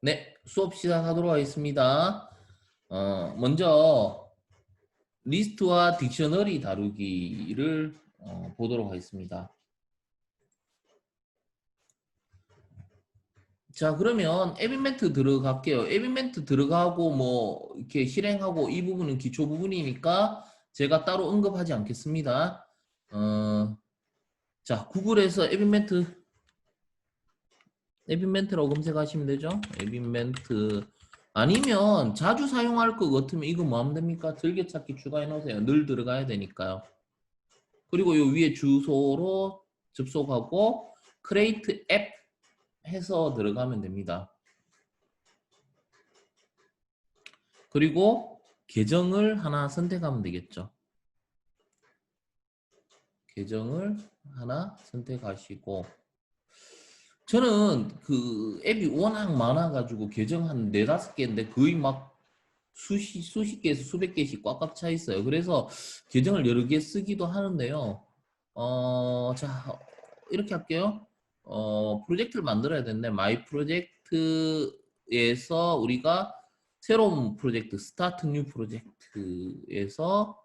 네, 수업 시작하도록 하겠습니다. 먼저 리스트와 딕셔너리 다루기를 보도록 하겠습니다. 자, 그러면 에비멘트 들어갈게요. 에비멘트 들어가고 뭐 이렇게 실행하고 이 부분은 기초 부분이니까 제가 따로 언급하지 않겠습니다. 자, 구글에서 에비멘트라고 검색하시면 되죠. 에비멘트 아니면 자주 사용할 것 같으면 이거 뭐 하면 됩니까? 즐겨찾기 추가해 놓으세요. 늘 들어가야 되니까요. 그리고 요 위에 주소로 접속하고 create 앱 해서 들어가면 됩니다. 그리고 계정을 하나 선택하면 되겠죠. 계정을 하나 선택하시고 저는 그 앱이 워낙 많아가지고 계정 한 4, 5개인데 거의 막 수십 개에서 수백 개씩 꽉꽉 차 있어요. 그래서 계정을 여러 개 쓰기도 하는데요. 자, 이렇게 할게요. 프로젝트를 만들어야 되는데, 마이 프로젝트에서 우리가 새로운 프로젝트, 스타트 뉴 프로젝트에서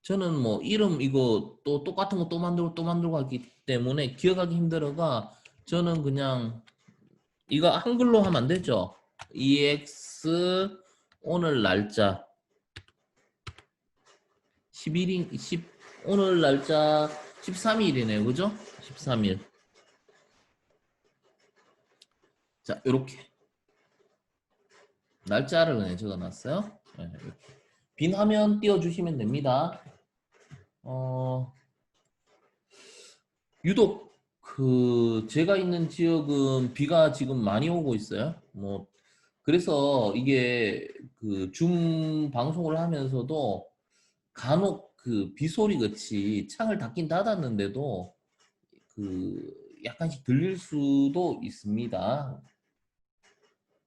저는 뭐 이름 이거 또 똑같은 거 또 만들고 하기 때문에 기억하기 힘들어가 저는 그냥 이거 한글로 하면 안 되죠. EX 오늘 날짜 11일 10 오늘 날짜 13일이네요. 그죠? 13일. 자, 요렇게 날짜를 그냥 적어 놨어요. 네, 이렇게. 빈 화면 띄워 주시면 됩니다. 유독 그 제가 있는 지역은 비가 지금 많이 오고 있어요. 뭐 그래서 이게 그 줌 방송을 하면서도 간혹 그 비소리 같이 창을 닫긴 닫았는데도 그 약간씩 들릴 수도 있습니다.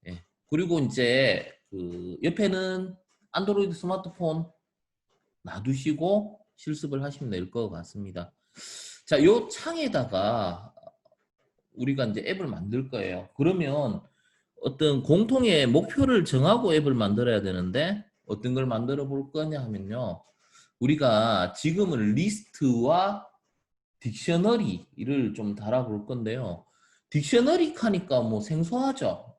예. 그리고 이제 그 옆에는 안드로이드 스마트폰 놔두시고 실습을 하시면 될 것 같습니다. 자, 요 창에다가 우리가 이제 앱을 만들 거예요. 그러면 어떤 공통의 목표를 정하고 앱을 만들어야 되는데 어떤 걸 만들어 볼 거냐 하면요. 우리가 지금은 리스트와 딕셔너리를 좀 달아볼 건데요. 딕셔너리 하니까 뭐 생소하죠.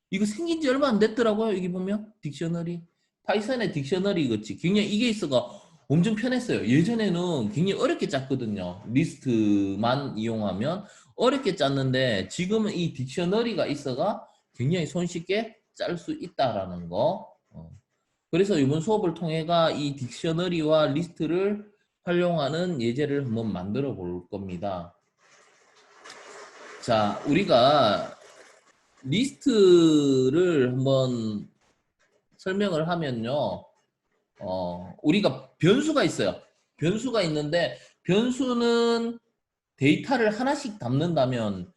이거 생긴 지 얼마 안 됐더라고요. 여기 보면 딕셔너리. 파이썬의 딕셔너리 같이 굉장히 이게 있어가 엄청 편했어요. 예전에는 굉장히 어렵게 짰거든요. 리스트만 이용하면 어렵게 짰는데 지금은 이 딕셔너리가 있어가 굉장히 손쉽게 짤 수 있다라는 거. 그래서 이번 수업을 통해가 이 딕셔너리와 리스트를 활용하는 예제를 한번 만들어 볼 겁니다. 자, 우리가 리스트를 한번 설명을 하면요. 우리가 변수가 있어요. 변수가 있는데 변수는 데이터를 하나씩 담는다면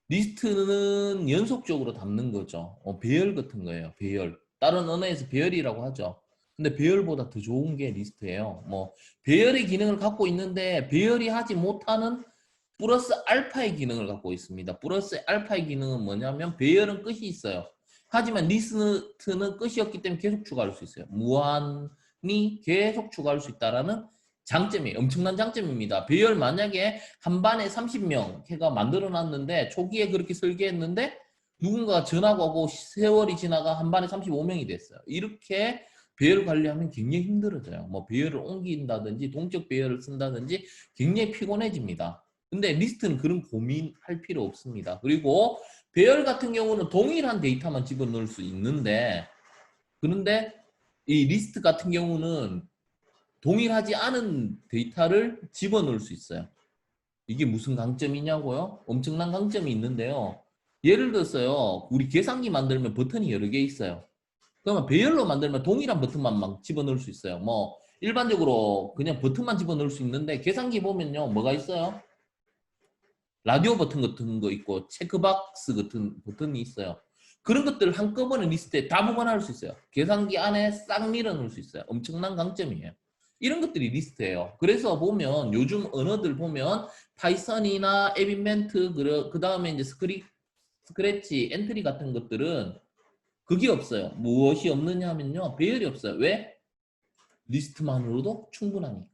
리스트는 연속적으로 담는 거죠. 배열 같은 거예요. 배열. 다른 언어에서 배열이라고 하죠. 근데 배열보다 더 좋은 게 리스트예요. 뭐 배열의 기능을 갖고 있는데 배열이 하지 못하는 플러스 알파의 기능을 갖고 있습니다. 플러스 알파의 기능은 뭐냐면 배열은 끝이 있어요. 하지만 리스트는 끝이 없기 때문에 계속 추가할 수 있어요. 무한히 계속 추가할 수 있다라는 장점이에요. 엄청난 장점입니다. 배열 만약에 한 반에 30명 걔가 만들어 놨는데 초기에 그렇게 설계했는데 누군가가 전화가 오고 세월이 지나가 한 반에 35명이 됐어요. 이렇게 배열 관리하면 굉장히 힘들어져요. 뭐 배열을 옮긴다든지 동적 배열을 쓴다든지 굉장히 피곤해집니다. 근데 리스트는 그런 고민할 필요 없습니다. 그리고 배열 같은 경우는 동일한 데이터만 집어넣을 수 있는데 그런데 이 리스트 같은 경우는 동일하지 않은 데이터를 집어넣을 수 있어요. 이게 무슨 강점이냐고요? 엄청난 강점이 있는데요. 예를 들어서요. 우리 계산기 만들면 버튼이 여러 개 있어요. 그러면 배열로 만들면 동일한 버튼만 막 집어넣을 수 있어요. 뭐 일반적으로 그냥 버튼만 집어넣을 수 있는데 계산기 보면요. 뭐가 있어요? 라디오 버튼 같은 거 있고 체크박스 같은 버튼이 있어요. 그런 것들을 한꺼번에 리스트에 다 보관할 수 있어요. 계산기 안에 싹 밀어넣을 수 있어요. 엄청난 강점이에요. 이런 것들이 리스트예요. 그래서 보면 요즘 언어들 보면 파이썬이나 에비멘트 그 다음에 이제 스크래치, 엔트리 같은 것들은 그게 없어요. 무엇이 없느냐 하면요. 배열이 없어요. 왜? 리스트만으로도 충분하니까.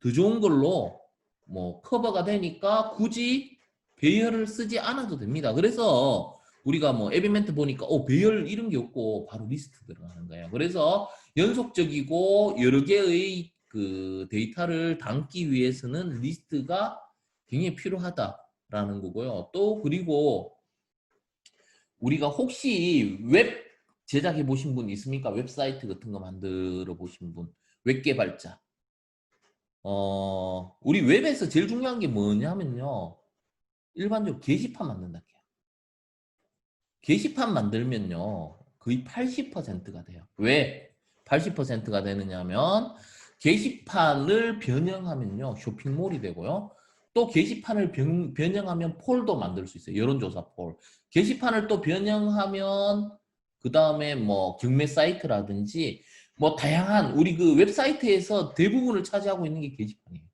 더 좋은 걸로 뭐 커버가 되니까 굳이 배열을 쓰지 않아도 됩니다. 그래서 우리가 뭐 에비멘트 보니까 배열 이런 게 없고 바로 리스트 들어가는 거예요. 그래서 연속적이고 여러 개의 그 데이터를 담기 위해서는 리스트가 굉장히 필요하다라는 거고요. 또 그리고 우리가 혹시 웹 제작해 보신 분 있습니까? 웹사이트 같은 거 만들어 보신 분, 웹 개발자. 우리 웹에서 제일 중요한 게 뭐냐면요. 일반적으로 게시판 만든다. 게시판 만들면요. 거의 80%가 돼요. 왜 80%가 되느냐면 게시판을 변형하면요. 쇼핑몰이 되고요. 또 게시판을 변형하면 폴도 만들 수 있어요. 여론조사 폴. 게시판을 또 변형하면 그 다음에 뭐 경매 사이트라든지 뭐 다양한 우리 그 웹사이트에서 대부분을 차지하고 있는 게 게시판이에요.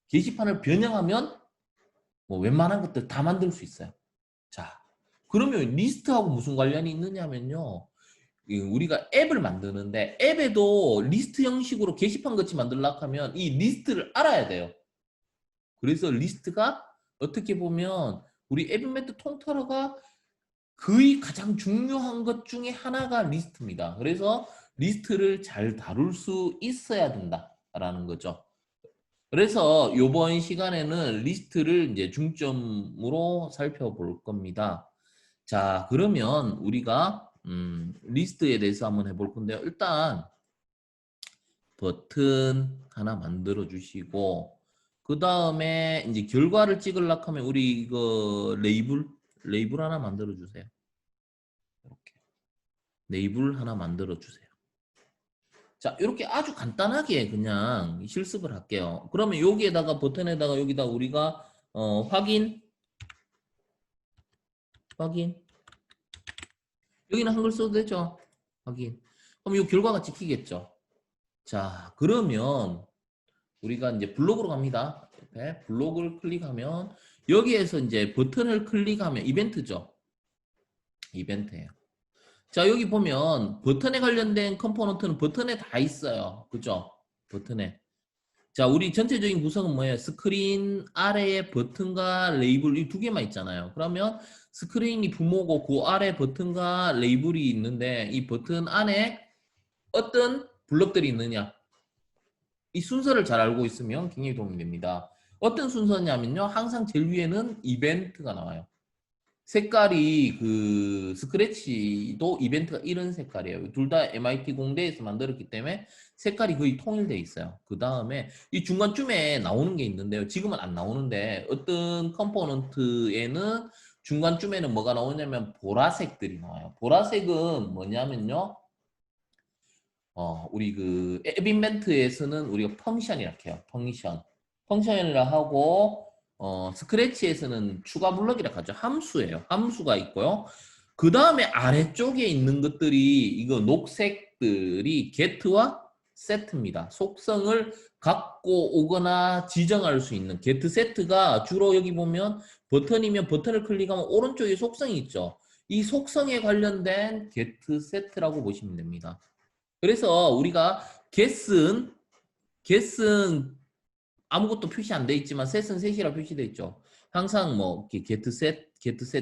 게시판을 변형하면 뭐 웬만한 것들 다 만들 수 있어요. 자, 그러면 리스트하고 무슨 관련이 있느냐면요. 우리가 앱을 만드는데 앱에도 리스트 형식으로 게시판 같이 만들려고 하면 이 리스트를 알아야 돼요. 그래서 리스트가 어떻게 보면 우리 에비메트 통틀어가 거의 가장 중요한 것 중에 하나가 리스트입니다. 그래서 리스트를 잘 다룰 수 있어야 된다라는 거죠. 그래서 이번 시간에는 리스트를 이제 중점으로 살펴볼 겁니다. 자, 그러면 우리가 리스트에 대해서 한번 해볼 건데요. 일단 버튼 하나 만들어 주시고 그 다음에 이제 결과를 찍으려고 하면 우리 이거 레이블 하나 만들어 주세요. 이렇게 레이블 하나 만들어 주세요. 자, 이렇게 아주 간단하게 그냥 실습을 할게요. 그러면 여기에다가 버튼에다가 여기다 우리가 확인 여기는 한글 써도 되죠? 확인. 그럼 이 결과가 찍히겠죠? 자, 그러면 우리가 이제 블록으로 갑니다. 옆에 블록을 클릭하면 여기에서 이제 버튼을 클릭하면 이벤트죠. 이벤트예요. 자, 여기 보면 버튼에 관련된 컴포넌트는 버튼에 다 있어요. 그죠? 버튼에. 자, 우리 전체적인 구성은 뭐예요? 스크린 아래에 버튼과 레이블 이 두 개만 있잖아요. 그러면 스크린이 부모고 그 아래 버튼과 레이블이 있는데 이 버튼 안에 어떤 블럭들이 있느냐? 이 순서를 잘 알고 있으면 굉장히 도움이 됩니다. 어떤 순서냐면요. 항상 제일 위에는 이벤트가 나와요. 색깔이 그 스크래치도 이벤트가 이런 색깔이에요. 둘 다 MIT 공대에서 만들었기 때문에 색깔이 거의 통일되어 있어요. 그 다음에 이 중간쯤에 나오는 게 있는데요. 지금은 안 나오는데 어떤 컴포넌트에는 중간쯤에는 뭐가 나오냐면 보라색들이 나와요. 보라색은 뭐냐면요. 우리 그 앱인벤트에서는 우리가 펑션이라고 해요. 펑션이라 하고 스크래치에서는 추가 블럭이라고 하죠. 함수예요. 함수가 있고요. 그 다음에 아래쪽에 있는 것들이 이거 녹색들이 get와 set입니다. 속성을 갖고 오거나 지정할 수 있는 get set가 주로 여기 보면 버튼이면 버튼을 클릭하면 오른쪽에 속성이 있죠. 이 속성에 관련된 get set라고 보시면 됩니다. 그래서 우리가 get은 아무것도 표시 안 돼 있지만 set은 set이라 표시돼 있죠. 항상 뭐 get set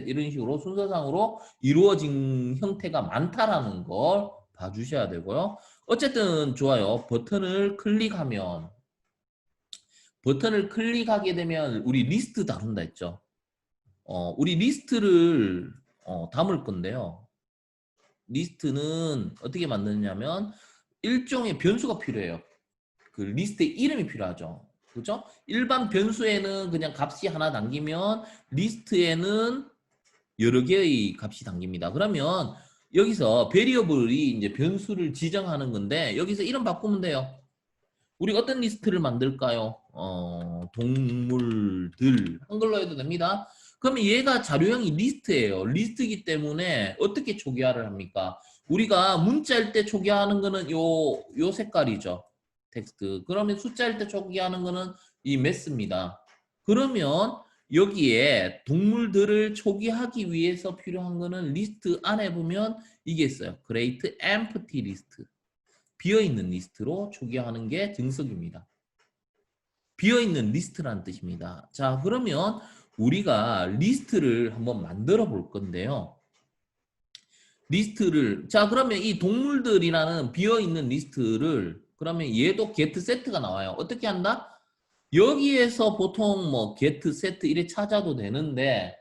이런 식으로 순서상으로 이루어진 형태가 많다라는 걸 봐주셔야 되고요. 어쨌든 좋아요. 버튼을 클릭하게 되면 우리 리스트 다룬다 했죠. 우리 리스트를 담을 건데요. 리스트는 어떻게 만드냐면 일종의 변수가 필요해요. 그 리스트의 이름이 필요하죠. 그죠? 일반 변수에는 그냥 값이 하나 담기면 리스트에는 여러 개의 값이 담깁니다. 그러면 여기서 베리어블이 이제 변수를 지정하는 건데 여기서 이름 바꾸면 돼요. 우리 어떤 리스트를 만들까요? 동물들 한글로 해도 됩니다. 그러면 얘가 자료형이 리스트예요. 리스트이기 때문에 어떻게 초기화를 합니까? 우리가 문자일 때 초기화하는 거는 요 색깔이죠. 텍스트. 그러면 숫자일 때 초기화하는 거는 이 매스입니다. 그러면 여기에 동물들을 초기하기 위해서 필요한 거는 리스트 안에 보면 이게 있어요. Create Empty List. 비어있는 리스트로 초기화하는 게 증석입니다. 비어있는 리스트라는 뜻입니다. 자, 그러면 우리가 리스트를 한번 만들어 볼 건데요. 리스트를, 자, 그러면 이 동물들이라는 비어있는 리스트를, 그러면 얘도 get set가 나와요. 어떻게 한다? 여기에서 보통 뭐 get set 이래 찾아도 되는데,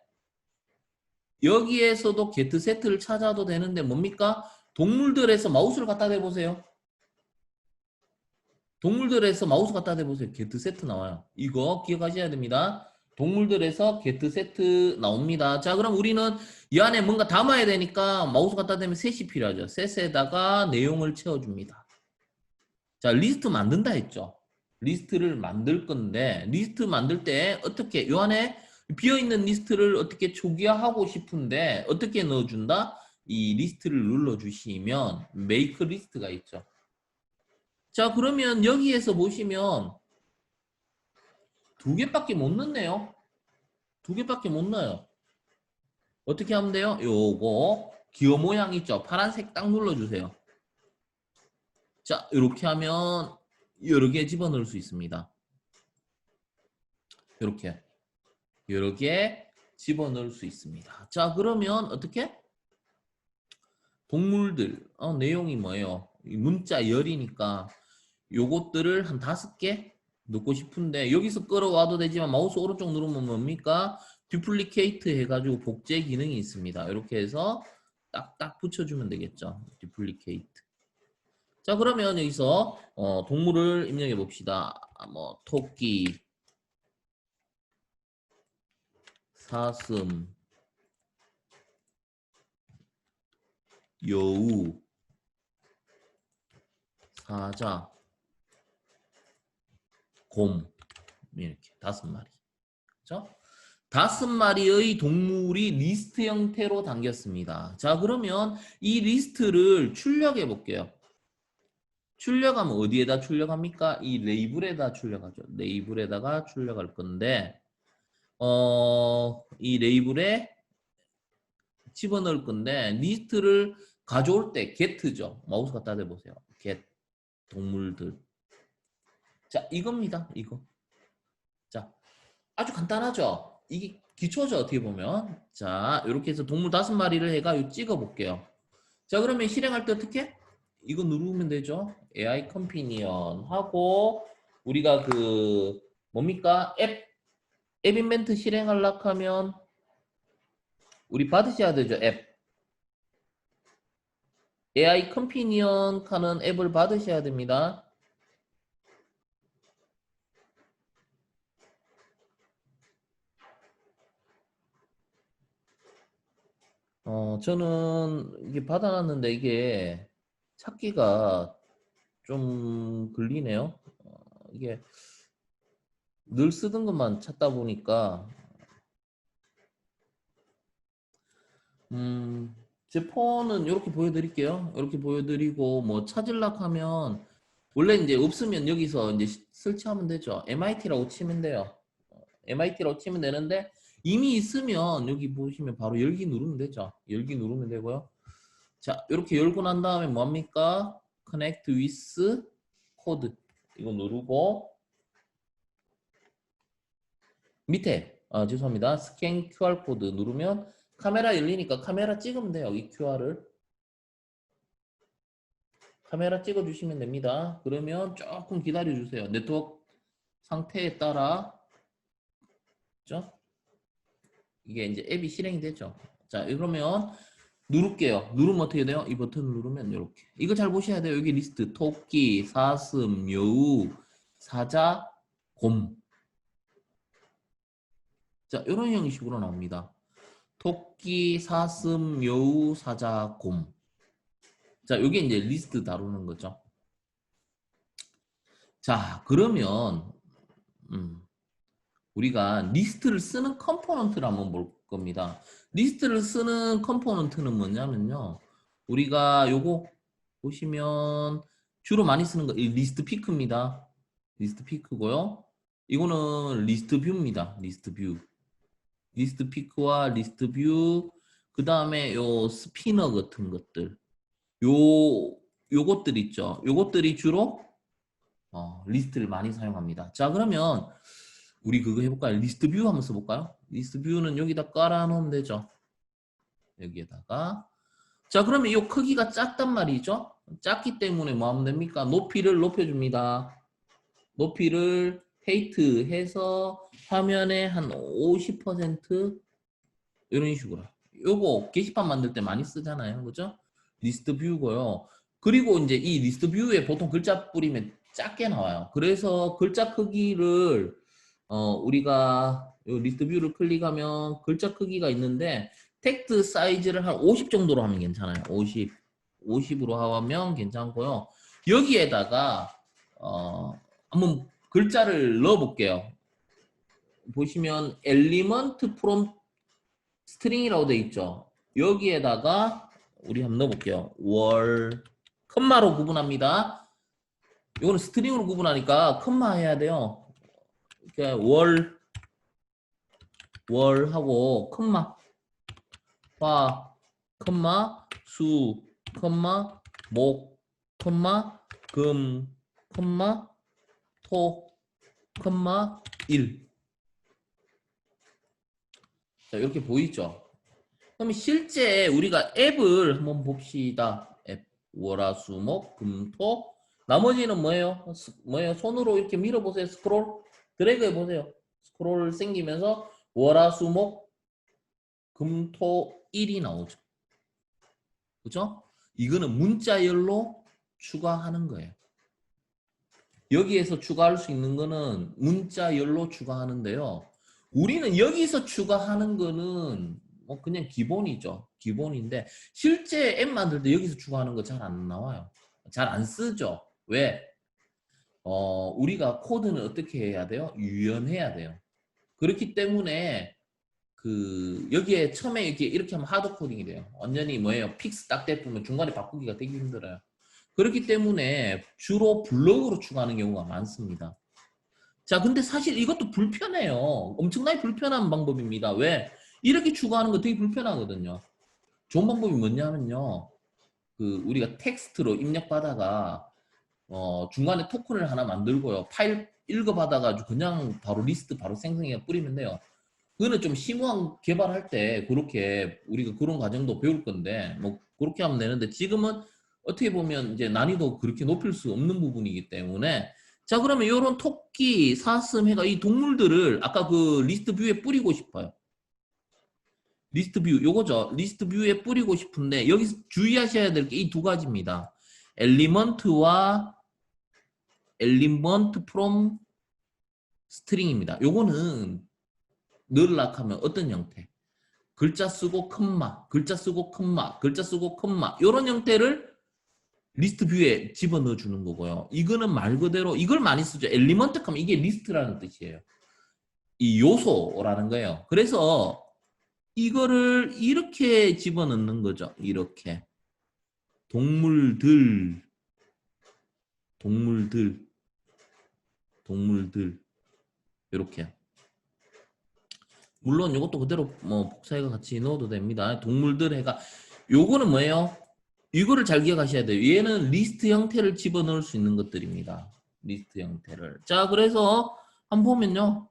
여기에서도 get set를 찾아도 되는데 뭡니까? 동물들에서 마우스를 갖다 대보세요. 동물들에서 마우스 갖다 대보세요. get set 나와요. 이거 기억하셔야 됩니다. 동물들에서 get set 나옵니다. 자, 그럼 우리는 이 안에 뭔가 담아야 되니까 마우스 갖다 대면 set이 필요하죠. set에다가 내용을 채워줍니다. 자, 리스트 만든다 했죠. 리스트를 만들 건데 리스트 만들 때 어떻게 이 안에 비어있는 리스트를 어떻게 초기화하고 싶은데 어떻게 넣어준다? 이 리스트를 눌러주시면 make 리스트가 있죠. 자, 그러면 여기에서 보시면 두 개밖에 못 넣네요. 두 개밖에 못 넣어요. 어떻게 하면 돼요? 요거 기어 모양 있죠? 파란색 딱 눌러주세요. 자, 이렇게 하면 여러 개 집어넣을 수 있습니다. 이렇게 여러 개 집어넣을 수 있습니다. 자, 그러면 어떻게? 동물들 내용이 뭐예요? 문자 열이니까 요것들을 한 5개 넣고 싶은데 여기서 끌어와도 되지만 마우스 오른쪽 누르면 뭡니까? 듀플리케이트 해가지고 복제 기능이 있습니다. 이렇게 해서 딱딱 붙여주면 되겠죠. 듀플리케이트. 자, 그러면 여기서 동물을 입력해 봅시다. 뭐 토끼, 사슴, 여우, 사자, 곰, 이렇게 5마리. 그렇죠? 5마리의 동물이 리스트 형태로 담겼습니다. 자, 그러면 이 리스트를 출력해 볼게요. 출력하면 어디에다 출력합니까? 이 레이블에다 출력하죠. 레이블에다가 출력할 건데 이 레이블에 집어넣을 건데 리스트를 가져올 때 get죠. 마우스 갖다 대보세요. get 동물들. 자, 이겁니다. 이거. 자, 아주 간단하죠. 이게 기초죠. 어떻게 보면. 자, 이렇게 해서 동물 5마리를 해가 찍어 볼게요. 자, 그러면 실행할 때 어떻게? 이거 누르면 되죠. AI 컴피니언 하고 우리가 그 뭡니까? 앱 인벤트 실행하려고 하면 우리 받으셔야 되죠. 앱 AI 컴피니언 하는 앱을 받으셔야 됩니다. 저는 이게 받아놨는데 이게 찾기가 좀 걸리네요. 이게 늘 쓰던 것만 찾다 보니까 제 폰은 이렇게 보여드릴게요. 이렇게 보여드리고 뭐 찾으려고 하면 원래 이제 없으면 여기서 이제 설치하면 되죠. MIT라고 치면 돼요. MIT라고 치면 되는데 이미 있으면 여기 보시면 바로 열기 누르면 되죠. 열기 누르면 되고요. 자, 이렇게 열고 난 다음에 뭡니까? Connect with code 이거 누르고 밑에 죄송합니다. 스캔 QR 코드 누르면 카메라 열리니까 카메라 찍으면 돼요. 이 QR을 카메라 찍어 주시면 됩니다. 그러면 조금 기다려 주세요. 네트워크 상태에 따라 그죠? 이게 이제 앱이 실행이 되죠. 자, 그러면 누를게요. 누르면 어떻게 돼요? 이 버튼을 누르면 이렇게. 이거 잘 보셔야 돼요. 여기 리스트 토끼, 사슴, 여우, 사자, 곰. 자, 이런 형식으로 나옵니다. 토끼, 사슴, 여우, 사자, 곰. 자, 이게 이제 리스트 다루는 거죠. 자, 그러면 우리가 리스트를 쓰는 컴포넌트를 한번 볼 겁니다. 리스트를 쓰는 컴포넌트는 뭐냐면요. 우리가 요거 보시면 주로 많이 쓰는 거 리스트 피크입니다. 리스트 피크고요. 이거는 리스트 뷰입니다. 리스트 뷰. 리스트 피크와 리스트 뷰, 그 다음에 요 스피너 같은 것들, 요것들 있죠. 요것들이 주로 리스트를 많이 사용합니다. 자, 그러면 우리 그거 해볼까요? 리스트 뷰 한번 써볼까요? 리스트 뷰는 여기다 깔아놓으면 되죠. 여기에다가. 자, 그러면 이 크기가 작단 말이죠. 작기 때문에 뭐 하면 됩니까? 높이를 높여줍니다. 높이를 헤이트 해서 화면에 한 50% 이런 식으로. 요거 게시판 만들 때 많이 쓰잖아요. 그죠? 리스트 뷰고요. 그리고 이제 이 리스트 뷰에 보통 글자 뿌리면 작게 나와요. 그래서 글자 크기를 우리가 요 리스트 뷰를 클릭하면 글자 크기가 있는데 텍스트 사이즈를 한 50 정도로 하면 괜찮아요. 50으로 하면 괜찮고요. 여기에다가 한번 글자를 넣어 볼게요. 보시면 element from string이라고 되어 있죠. 여기에다가 우리 한번 넣어 볼게요. 월 컴마로 구분합니다. 이거는 스트링으로 구분하니까 컴마 해야 돼요. 이렇게 월 하고 컴마 화 컴마 수 컴마 목 컴마 금 컴마 토 컴마 1. 자, 이렇게 보이죠? 그럼 실제 우리가 앱을 한번 봅시다. 앱 월화수목금토 나머지는 뭐예요? 뭐예요? 손으로 이렇게 밀어보세요. 스크롤 드래그 해보세요. 스크롤 생기면서 월화수목 금토 1이 나오죠. 그죠? 이거는 문자열로 추가하는 거예요. 여기에서 추가할 수 있는 거는 문자열로 추가하는데요. 우리는 여기서 추가하는 거는 뭐 그냥 기본이죠. 기본인데 실제 앱 만들 때 여기서 추가하는 거 잘 안 나와요. 잘 안 쓰죠. 왜? 우리가 코드는 어떻게 해야 돼요? 유연해야 돼요. 그렇기 때문에 여기에 처음에 이렇게 하면 하드 코딩이 돼요. 완전히 뭐예요? 픽스 딱 돼보면 중간에 바꾸기가 되게 힘들어요. 그렇기 때문에 주로 블록으로 추가하는 경우가 많습니다. 자, 근데 사실 이것도 불편해요. 엄청나게 불편한 방법입니다. 왜? 이렇게 추가하는 거 되게 불편하거든요. 좋은 방법이 뭐냐면요. 우리가 텍스트로 입력받아가 중간에 토큰을 하나 만들고요. 파일 읽어받아가지고 그냥 바로 리스트 바로 생성해 뿌리면 돼요. 그거는 좀 심오한 개발할 때 그렇게 우리가 그런 과정도 배울 건데 뭐 그렇게 하면 되는데 지금은 어떻게 보면 이제 난이도 그렇게 높일 수 없는 부분이기 때문에 자, 그러면 이런 토끼, 사슴 해가 이 동물들을 아까 그 리스트 뷰에 뿌리고 싶어요. 리스트 뷰 요거죠. 리스트 뷰에 뿌리고 싶은데 여기서 주의하셔야 될 게 이 두 가지입니다. 엘리먼트와 엘리먼트 프롬 스트링입니다. 요거는 넣으려면 어떤 형태? 글자 쓰고 컴마, 글자 쓰고 컴마, 글자 쓰고 컴마 이런 형태를 리스트 뷰에 집어넣어 주는 거고요. 이거는 말 그대로 이걸 많이 쓰죠. 엘리먼트 하면 이게 리스트라는 뜻이에요. 이 요소라는 거예요. 그래서 이거를 이렇게 집어넣는 거죠. 이렇게 동물들, 동물들, 동물들 이렇게. 물론 이것도 그대로 뭐 복사해가 같이 넣어도 됩니다. 동물들 해가 요거는 뭐예요? 이거를 잘 기억하셔야 돼요. 얘는 리스트 형태를 집어넣을 수 있는 것들입니다. 리스트 형태를. 자, 그래서 한번 보면요.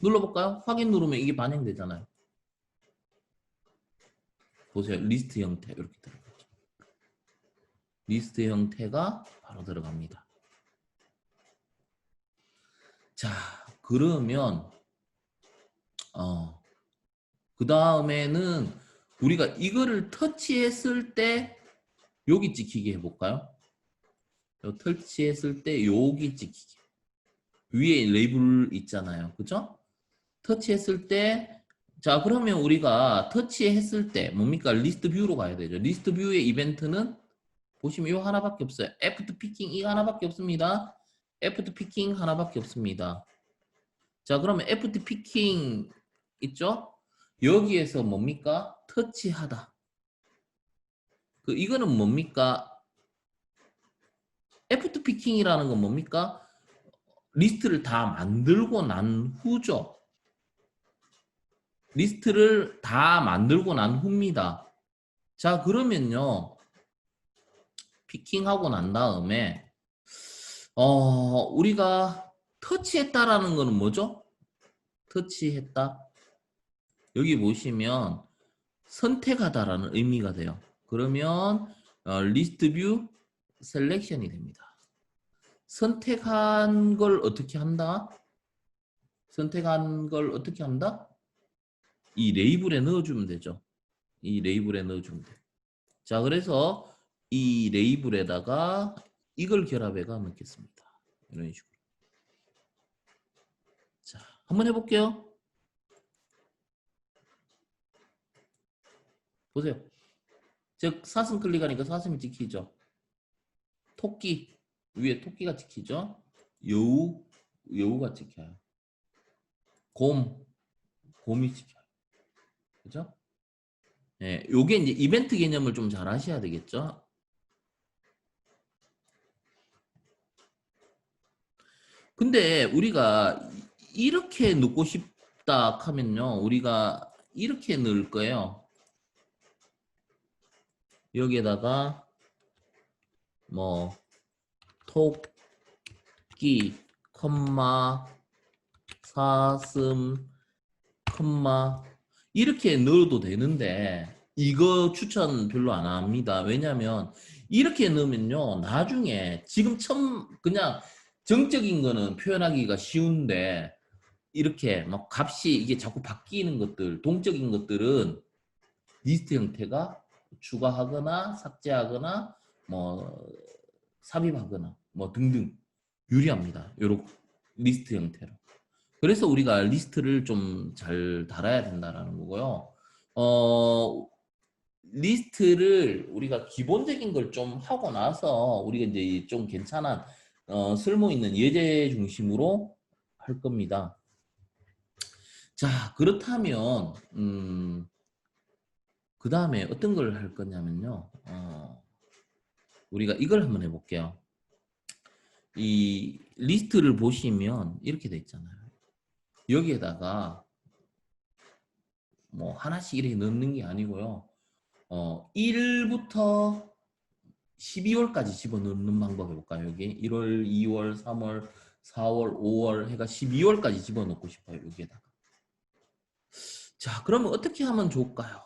눌러볼까요? 확인 누르면 이게 반영되잖아요. 보세요. 리스트 형태 이렇게 들어가죠. 리스트 형태가 바로 들어갑니다. 자, 그러면 그 다음에는 우리가 이거를 터치했을 때 여기 찍히게 해볼까요? 터치했을 때 여기 찍히게. 위에 레이블 있잖아요. 그죠? 터치했을 때, 자, 그러면 우리가 터치했을 때 뭡니까? 리스트 뷰로 가야 되죠. 리스트 뷰의 이벤트는 보시면 이거 하나밖에 없어요. 애프터 피킹 이거 하나밖에 없습니다. 애프터 피킹 하나밖에 없습니다. 자, 그러면 애프터 피킹 있죠? 여기에서 뭡니까? 터치하다. 이거는 뭡니까? 애프터 피킹이라는 건 뭡니까? 리스트를 다 만들고 난 후죠. 리스트를 다 만들고 난 후입니다. 자, 그러면요. 피킹하고 난 다음에 우리가 터치했다라는 거는 뭐죠? 터치했다. 여기 보시면 선택하다라는 의미가 돼요. 그러면 리스트 뷰 셀렉션이 됩니다. 선택한 걸 어떻게 한다? 선택한 걸 어떻게 한다? 이 레이블에 넣어주면 되죠. 이 레이블에 넣어주면 돼요. 자, 그래서 이 레이블에다가 이걸 결합해가 넣겠습니다. 이런 식으로. 자, 한번 해볼게요. 보세요. 즉 사슴 클릭하니까 사슴이 찍히죠. 토끼 위에 토끼가 찍히죠. 여우가 찍혀요. 곰이 찍혀요. 그죠? 예, 요게 이제 이벤트 개념을 좀 잘 하셔야 되겠죠. 근데 우리가 이렇게 넣고 싶다 하면요, 우리가 이렇게 넣을 거예요. 여기에다가 뭐 토끼, 사슴, 이렇게 넣어도 되는데 이거 추천 별로 안 합니다. 왜냐면 이렇게 넣으면요, 나중에 지금 처음 그냥 정적인 거는 표현하기가 쉬운데 이렇게 막 값이 이게 자꾸 바뀌는 것들, 동적인 것들은 리스트 형태가 추가하거나 삭제하거나 뭐 삽입하거나 뭐 등등 유리합니다. 요런 리스트 형태로. 그래서 우리가 리스트를 좀 잘 달아야 된다라는 거고요. 리스트를 우리가 기본적인 걸 좀 하고 나서 우리가 이제 좀 괜찮은 쓸모 있는 예제 중심으로 할 겁니다. 자, 그렇다면 그 다음에 어떤 걸 할 거냐면요. 우리가 이걸 한번 해볼게요. 이 리스트를 보시면 이렇게 돼 있잖아요. 여기에다가 뭐 하나씩 이렇게 넣는 게 아니고요. 1부터 12월까지 집어넣는 방법 해볼까요? 여기 1월, 2월, 3월, 4월, 5월 해가 12월까지 집어넣고 싶어요. 여기에다가. 자, 그러면 어떻게 하면 좋을까요?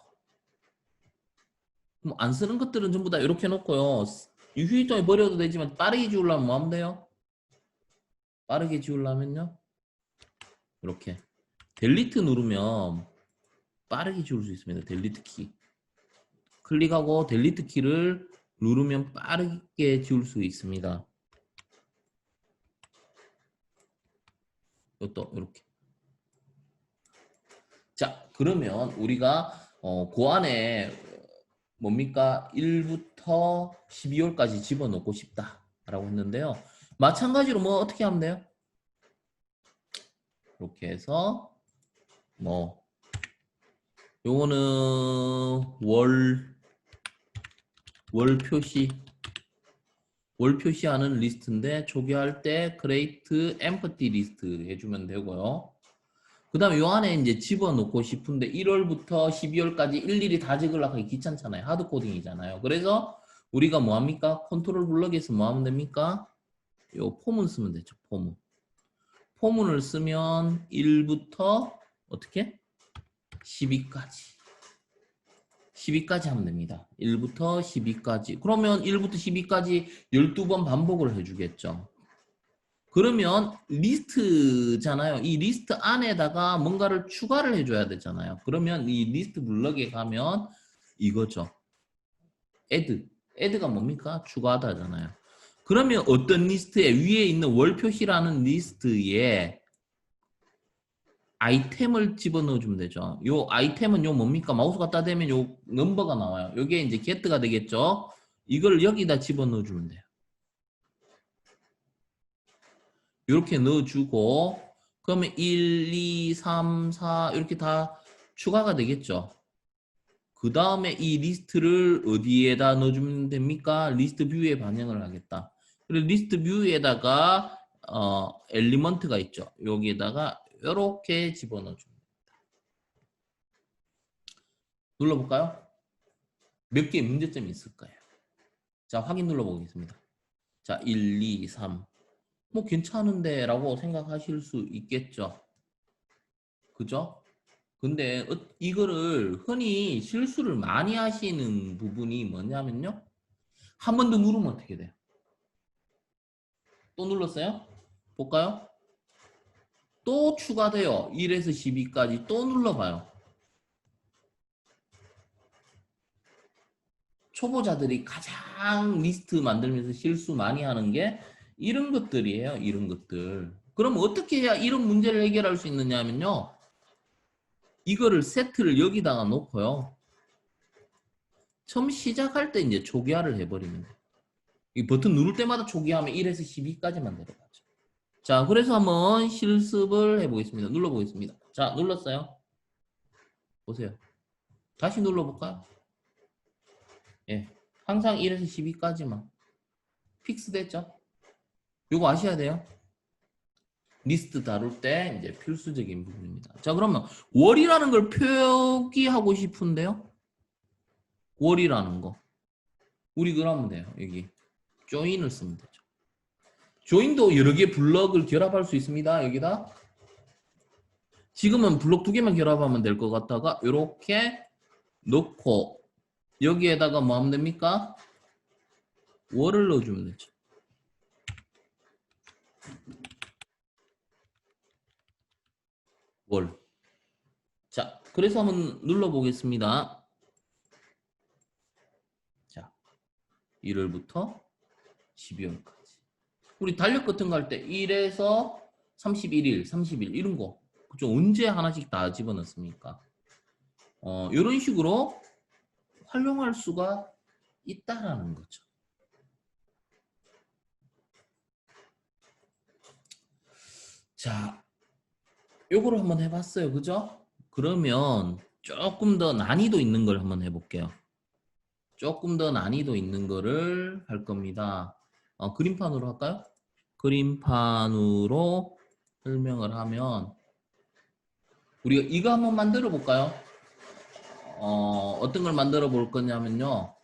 그럼 안 쓰는 것들은 전부 다 이렇게 놓고요. 휴지통에 버려도 되지만 빠르게 지우려면 뭐 하면 돼요? 빠르게 지우려면요. 이렇게 델리트 누르면 빠르게 지울 수 있습니다. 델리트 키. 클릭하고 델리트 키를 누르면 빠르게 지울 수 있습니다. 이것도 이렇게. 자, 그러면 우리가 그 안에 뭡니까? 1부터 12월까지 집어넣고 싶다라고 했는데요. 마찬가지로 뭐 어떻게 하면 돼요? 이렇게 해서 뭐 요거는 월 표시하는 리스트인데 초기화할 때 create empty list 해주면 되고요. 그 다음에 요 안에 이제 집어넣고 싶은데 1월부터 12월까지 일일이 다 적으려고 하기 귀찮잖아요. 하드코딩이잖아요. 그래서 우리가 뭐 합니까? 컨트롤 블럭에서 뭐 하면 됩니까? 요 포문 쓰면 되죠. 포문을 쓰면 1부터 어떻게? 12까지 하면 됩니다. 1부터 12까지. 그러면 1부터 12까지 12번 반복을 해주겠죠. 그러면 리스트잖아요. 이 리스트 안에다가 뭔가를 추가를 해줘야 되잖아요. 그러면 이 리스트 블럭에 가면 이거죠. add가 뭡니까? 추가하다잖아요. 그러면 어떤 리스트에 위에 있는 월 표시라는 리스트에 아이템을 집어넣어 주면 되죠. 요 아이템은 요 뭡니까? 마우스 갖다 대면 요 넘버가 나와요. 요게 이제 get가 되겠죠. 이걸 여기다 집어넣어 주면 돼요. 이렇게 넣어주고 그러면 1, 2, 3, 4 이렇게 다 추가가 되겠죠. 그 다음에 이 리스트를 어디에다 넣어주면 됩니까? 리스트 뷰에 반영을 하겠다. 그리고 리스트 뷰에다가 엘리먼트가 있죠. 여기에다가 이렇게 집어넣어줍니다. 눌러볼까요? 몇 개의 문제점이 있을 거예요. 자, 확인 눌러보겠습니다. 자, 1, 2, 3. 뭐 괜찮은데 라고 생각하실 수 있겠죠. 그죠? 근데 이거를 흔히 실수를 많이 하시는 부분이 뭐냐면요. 한 번 더 누르면 어떻게 돼요? 또 눌렀어요? 볼까요? 또 추가돼요. 1에서 12까지 또 눌러봐요. 초보자들이 가장 리스트 만들면서 실수 많이 하는 게 이런 것들이에요. 이런 것들. 그럼 어떻게 해야 이런 문제를 해결할 수 있느냐 하면요. 이거를 세트를 여기다가 놓고요. 처음 시작할 때 이제 초기화를 해버리면 돼요. 이 버튼 누를 때마다 초기화하면 1에서 12까지만 내려가죠. 자, 그래서 한번 실습을 해보겠습니다. 눌러보겠습니다. 자, 눌렀어요. 보세요. 다시 눌러볼까요? 예. 항상 1에서 12까지만. 픽스 됐죠? 요거 아셔야 돼요. 리스트 다룰 때 이제 필수적인 부분입니다. 자, 그러면 월이라는 걸 표기하고 싶은데요. 월이라는 거. 우리 그러면 돼요. 여기 join을 쓰면 되죠. join도 여러 개 블럭을 결합할 수 있습니다. 여기다. 지금은 블록 2개만 결합하면 될 것 같다가 이렇게 넣고 여기에다가 뭐 하면 됩니까? 월을 넣어주면 되죠. 월. 자, 그래서 한번 눌러보겠습니다. 자, 1월부터 12월까지. 우리 달력 같은 거 할 때 1에서 31일, 30일 이런 거. 그죠? 언제 하나씩 다 집어넣습니까? 이런 식으로 활용할 수가 있다라는 거죠. 자, 요거를 한번 해봤어요. 그죠? 그러면 조금 더 난이도 있는 걸 한번 해볼게요. 조금 더 난이도 있는 거를 할 겁니다. 그림판으로 할까요? 그림판으로 설명을 하면 우리가 이거 한번 만들어 볼까요? 어떤 걸 만들어 볼 거냐면요.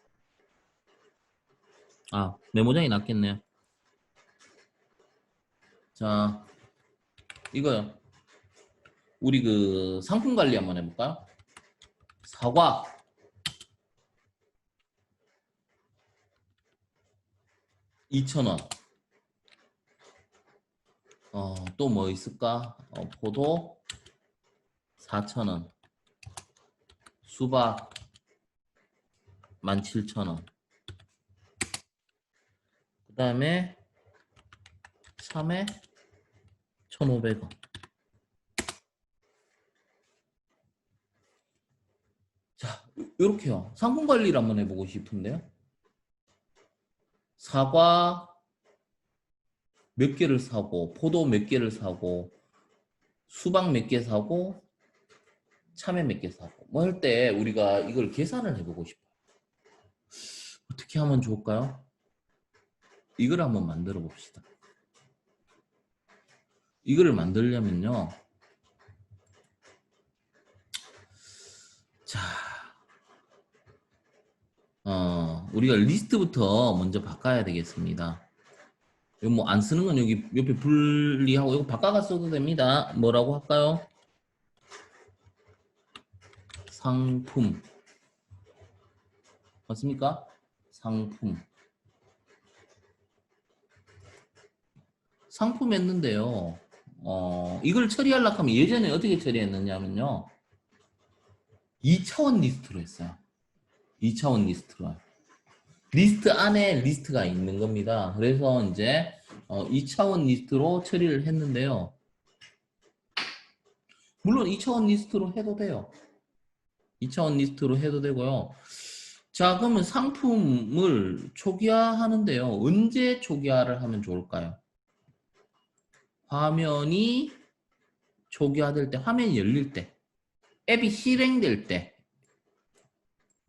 메모장이 낫겠네요. 자, 이거요. 우리 그 상품 관리 한번 해볼까요? 사과 2,000원. 또 뭐 있을까? 포도 4,000원. 수박 17,000원. 그 다음에 참외 1,500원. 자, 이렇게요. 상품 관리를 한번 해보고 싶은데요. 사과 몇 개를 사고, 포도 몇 개를 사고, 수박 몇 개 사고, 참외 몇 개 사고. 뭐 할 때 우리가 이걸 계산을 해보고 싶어요. 어떻게 하면 좋을까요? 이걸 한번 만들어 봅시다. 이거를 만들려면요. 자, 우리가 리스트부터 먼저 바꿔야 되겠습니다. 이거 뭐 안 쓰는 건 여기 옆에 분리하고 이거 바꿔가 써도 됩니다. 뭐라고 할까요? 상품. 맞습니까? 상품. 상품 했는데요. 이걸 처리하려고 하면 예전에 어떻게 처리했느냐면요. 2차원 리스트로 했어요. 2차원 리스트로. 리스트 안에 리스트가 있는 겁니다. 그래서 이제 2차원 리스트로 처리를 했는데요. 물론 2차원 리스트로 해도 돼요. 2차원 리스트로 해도 되고요. 자, 그러면 상품을 초기화하는데요. 언제 초기화를 하면 좋을까요? 화면이 초기화될 때, 화면이 열릴 때, 앱이 실행될 때,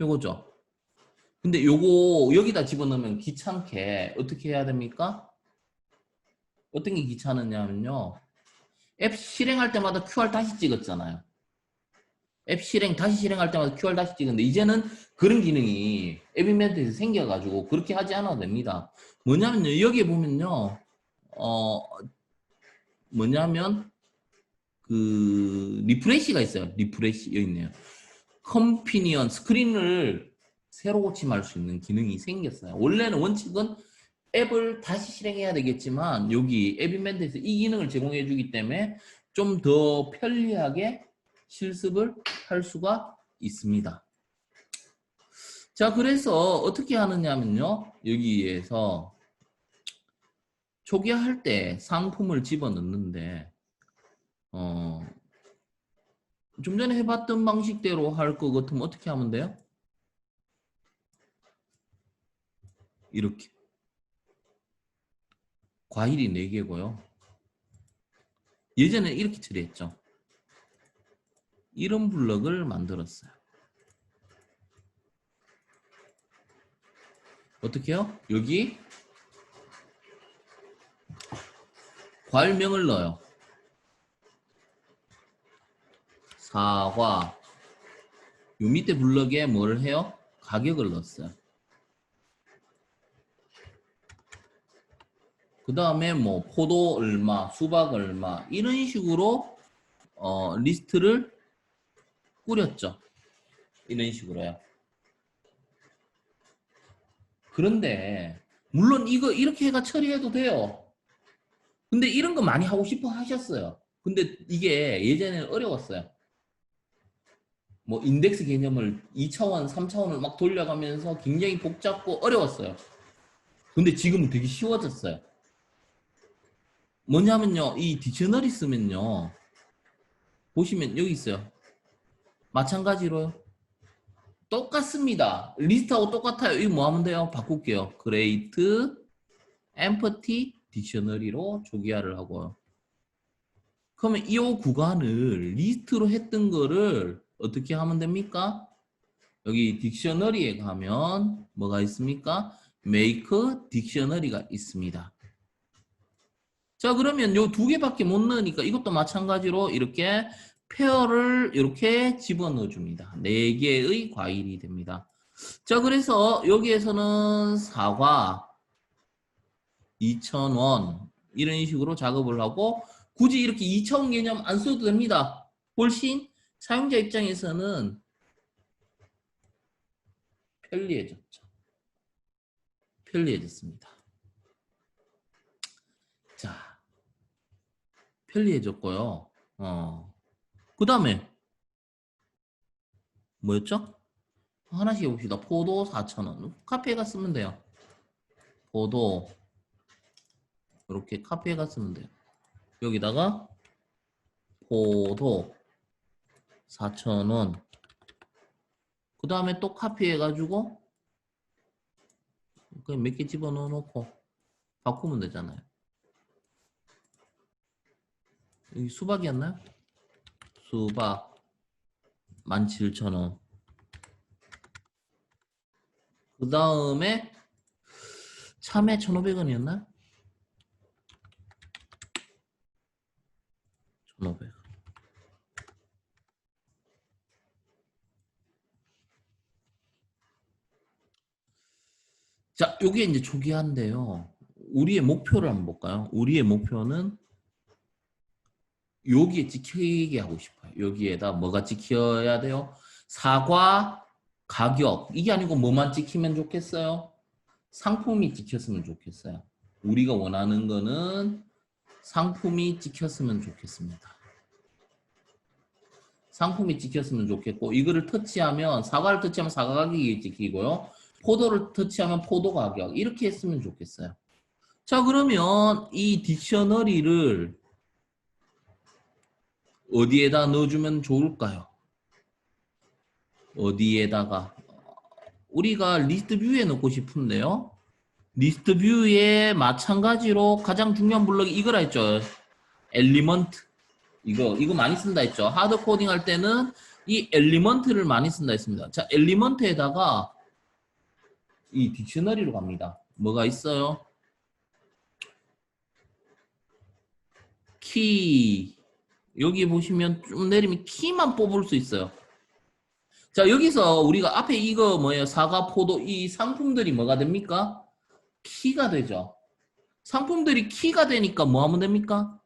요거죠. 근데 요거 여기다 집어넣으면 귀찮게 어떻게 해야 됩니까? 어떤 게 귀찮으냐면요. 앱 실행할 때마다 QR 다시 찍었잖아요. 앱 실행 다시 실행할 때마다 QR 다시 찍는데 이제는 그런 기능이 앱 인벤토리에서 생겨가지고 그렇게 하지 않아도 됩니다. 뭐냐면요 여기에 보면요 뭐냐면 그 리프레시가 있어요. 리프레시 여기 있네요. 컴피니언 스크린을 새로 고침할 수 있는 기능이 생겼어요. 원래는 원칙은 앱을 다시 실행해야 되겠지만 여기 앱 인벤토리에서 이 기능을 제공해 주기 때문에 좀 더 편리하게 실습을 할 수가 있습니다. 자, 그래서 어떻게 하느냐면요. 여기에서 초기화할 때 상품을 집어넣는데 좀 전에 해봤던 방식대로 할 것 같으면 어떻게 하면 돼요? 이렇게 과일이 4개고요. 예전에 이렇게 처리했죠. 이런 블럭을 만들었어요. 어떻게 해요? 여기 과일명을 넣어요. 사과. 요 밑에 블럭에 뭘 해요? 가격을 넣었어요. 그 다음에 뭐 포도 얼마, 수박 얼마 이런 식으로 리스트를 꾸렸죠. 이런 식으로요. 그런데 물론 이거 이렇게 해가 처리해도 돼요. 근데 이런 거 많이 하고 싶어 하셨어요. 근데 이게 예전에는 어려웠어요. 뭐 인덱스 개념을 2차원, 3차원을 막 돌려가면서 굉장히 복잡고 어려웠어요. 근데 지금은 되게 쉬워졌어요. 뭐냐면요. 이 딕셔너리 쓰면요. 보시면 여기 있어요. 마찬가지로요. 똑같습니다. 리스트하고 똑같아요. 이거 뭐 하면 돼요? 바꿀게요. create empty 딕셔너리로 조기화를 하고요. 그러면 이 구간을 리스트로 했던 거를 어떻게 하면 됩니까? 여기 딕셔너리에 가면 뭐가 있습니까? make 딕셔너리가 있습니다. 자, 그러면 요 2개밖에 못 넣으니까 이것도 마찬가지로 이렇게 페어를 이렇게 집어넣어 줍니다. 4개의 과일이 됩니다. 자, 그래서 여기에서는 사과 2,000원 이런 식으로 작업을 하고 굳이 이렇게 2차원 개념 안 써도 됩니다. 훨씬 사용자 입장에서는 편리해졌죠. 편리해졌습니다. 자, 편리해졌고요. 그 다음에 뭐였죠? 하나씩 해봅시다. 포도 4,000원. 카페에 갔으면 돼요. 포도 이렇게 카페에 갔으면 돼요. 여기다가 포도 4,000원. 그 다음에 또 카피 해가지고 그냥 몇 개 집어넣어 놓고 바꾸면 되잖아요. 여기 수박이었나요? 수박 17,000원. 그 다음에 참외 1,500원이었나? 1,500원. 자, 요게 이제 초기화인데요. 우리의 목표를 한번 볼까요? 우리의 목표는 여기에 찍히게 하고 싶어요. 여기에다 뭐가 찍혀야 돼요? 사과 가격. 이게 아니고 뭐만 찍히면 좋겠어요? 상품이 찍혔으면 좋겠어요. 우리가 원하는 거는 상품이 찍혔으면 좋겠습니다. 상품이 찍혔으면 좋겠고 이거를 터치하면 사과를 터치하면 사과 가격이 찍히고요. 포도를 터치하면 포도 가격 이렇게 했으면 좋겠어요. 자, 그러면 이 딕셔너리를 어디에다 넣어주면 좋을까요? 어디에다가 우리가 리스트 뷰에 넣고 싶은데요. 리스트 뷰에 마찬가지로 가장 중요한 블럭이 이거라 했죠. 엘리먼트. 이거 많이 쓴다 했죠. 하드 코딩 할 때는 이 엘리먼트를 많이 쓴다 했습니다. 자, 엘리먼트에다가 이 딕셔너리로 갑니다. 뭐가 있어요? 키. 여기 보시면 좀 내리면 키만 뽑을 수 있어요. 자, 여기서 우리가 앞에 이거 뭐예요? 사과, 포도 이 상품들이 뭐가 됩니까? 키가 되죠. 상품들이 키가 되니까 뭐 하면 됩니까?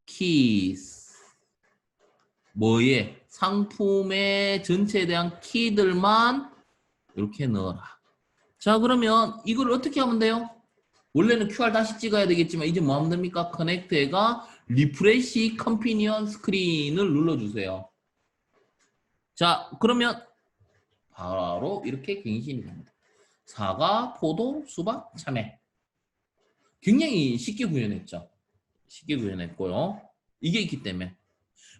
keys. 뭐에? 상품의 전체에 대한 키들만 이렇게 넣어라. 자, 그러면 이걸 어떻게 하면 돼요? 원래는 QR 다시 찍어야 되겠지만 이제 뭐 하면 됩니까? 커넥트가 리프레시 컨피니언 스크린을 눌러주세요. 자, 그러면 바로 이렇게 갱신이 됩니다. 사과, 포도, 수박, 참외. 굉장히 쉽게 구현했죠. 쉽게 구현했고요. 이게 있기 때문에.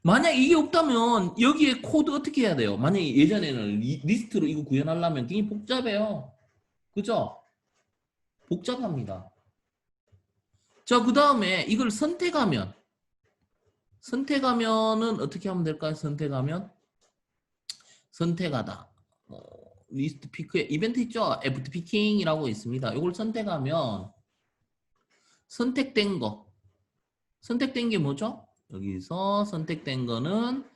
만약 이게 없다면 여기에 코드 어떻게 해야 돼요? 만약에 예전에는 리스트로 이거 구현하려면 굉장히 복잡해요. 그죠? 복잡합니다. 자, 그 다음에 이걸 선택하면은 어떻게 하면 될까요? 선택하다. 리스트 피크에 이벤트 있죠? FT 피킹이라고 있습니다. 이걸 선택하면 선택된 게 뭐죠? 여기서 선택된 거는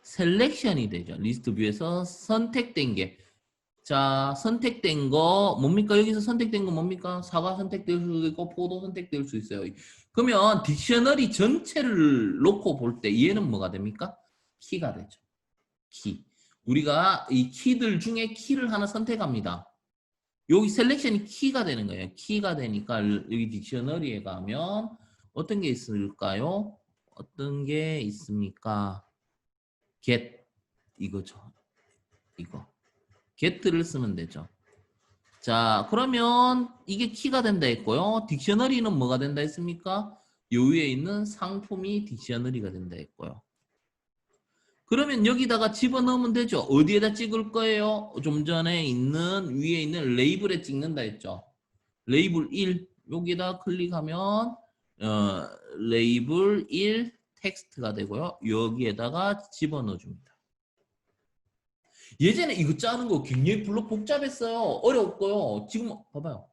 셀렉션이 되죠. 리스트 뷰에서 선택된 게. 자, 선택된 거 뭡니까? 여기서 선택된 거 뭡니까? 사과 선택될 수 있고 포도 선택될 수 있어요. 그러면 딕셔너리 전체를 놓고 볼 때 얘는 뭐가 됩니까? 키가 되죠. 키. 우리가 이 키들 중에 키를 하나 선택합니다. 여기 셀렉션이 키가 되는 거예요. 키가 되니까 여기 딕셔너리에 가면 어떤 게 있을까요? 어떤 게 있습니까? get 이거죠. 이거. get를 쓰면 되죠. 자, 그러면 이게 키가 된다 했고요. 딕셔너리는 뭐가 된다 했습니까? 요 위에 있는 상품이 딕셔너리가 된다 했고요. 그러면 여기다가 집어넣으면 되죠. 어디에다 찍을 거예요? 좀 전에 있는 위에 있는 레이블에 찍는다 했죠. 레이블 1 여기다 클릭하면 레이블 1 텍스트가 되고요. 여기에다가 집어넣어 줍니다. 예전에 이거 짜는 거 굉장히 별로 복잡했어요. 어려웠고요. 지금 봐봐요.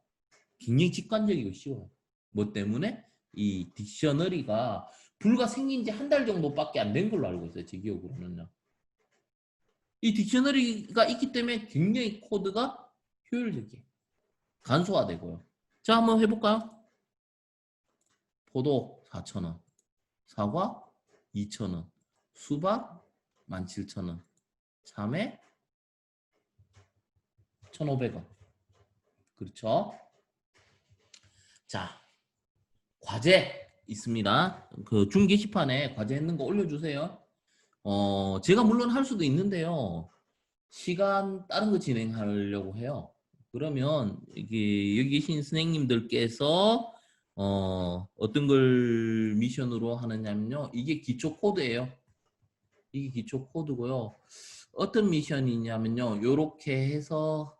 굉장히 직관적이고 쉬워요. 뭐 때문에? 이 딕셔너리가 불과 생긴 지 한 달 정도밖에 안 된 걸로 알고 있어요. 제 기억으로는요. 이 딕셔너리가 있기 때문에 굉장히 코드가 효율적이에요. 간소화되고요. 자, 한번 해볼까요? 포도 4,000원, 사과 2,000원, 수박 17,000원, 참외 1,500원. 그렇죠? 자, 과제 있습니다. 그 중 게시판에 과제 했는 거 올려주세요. 제가 물론 할 수도 있는데요. 시간 다른 거 진행하려고 해요. 그러면 이게 여기 계신 선생님들께서 어떤 걸 미션으로 하느냐면요. 이게 기초 코드예요. 이게 기초 코드고요. 어떤 미션이냐면요. 요렇게 해서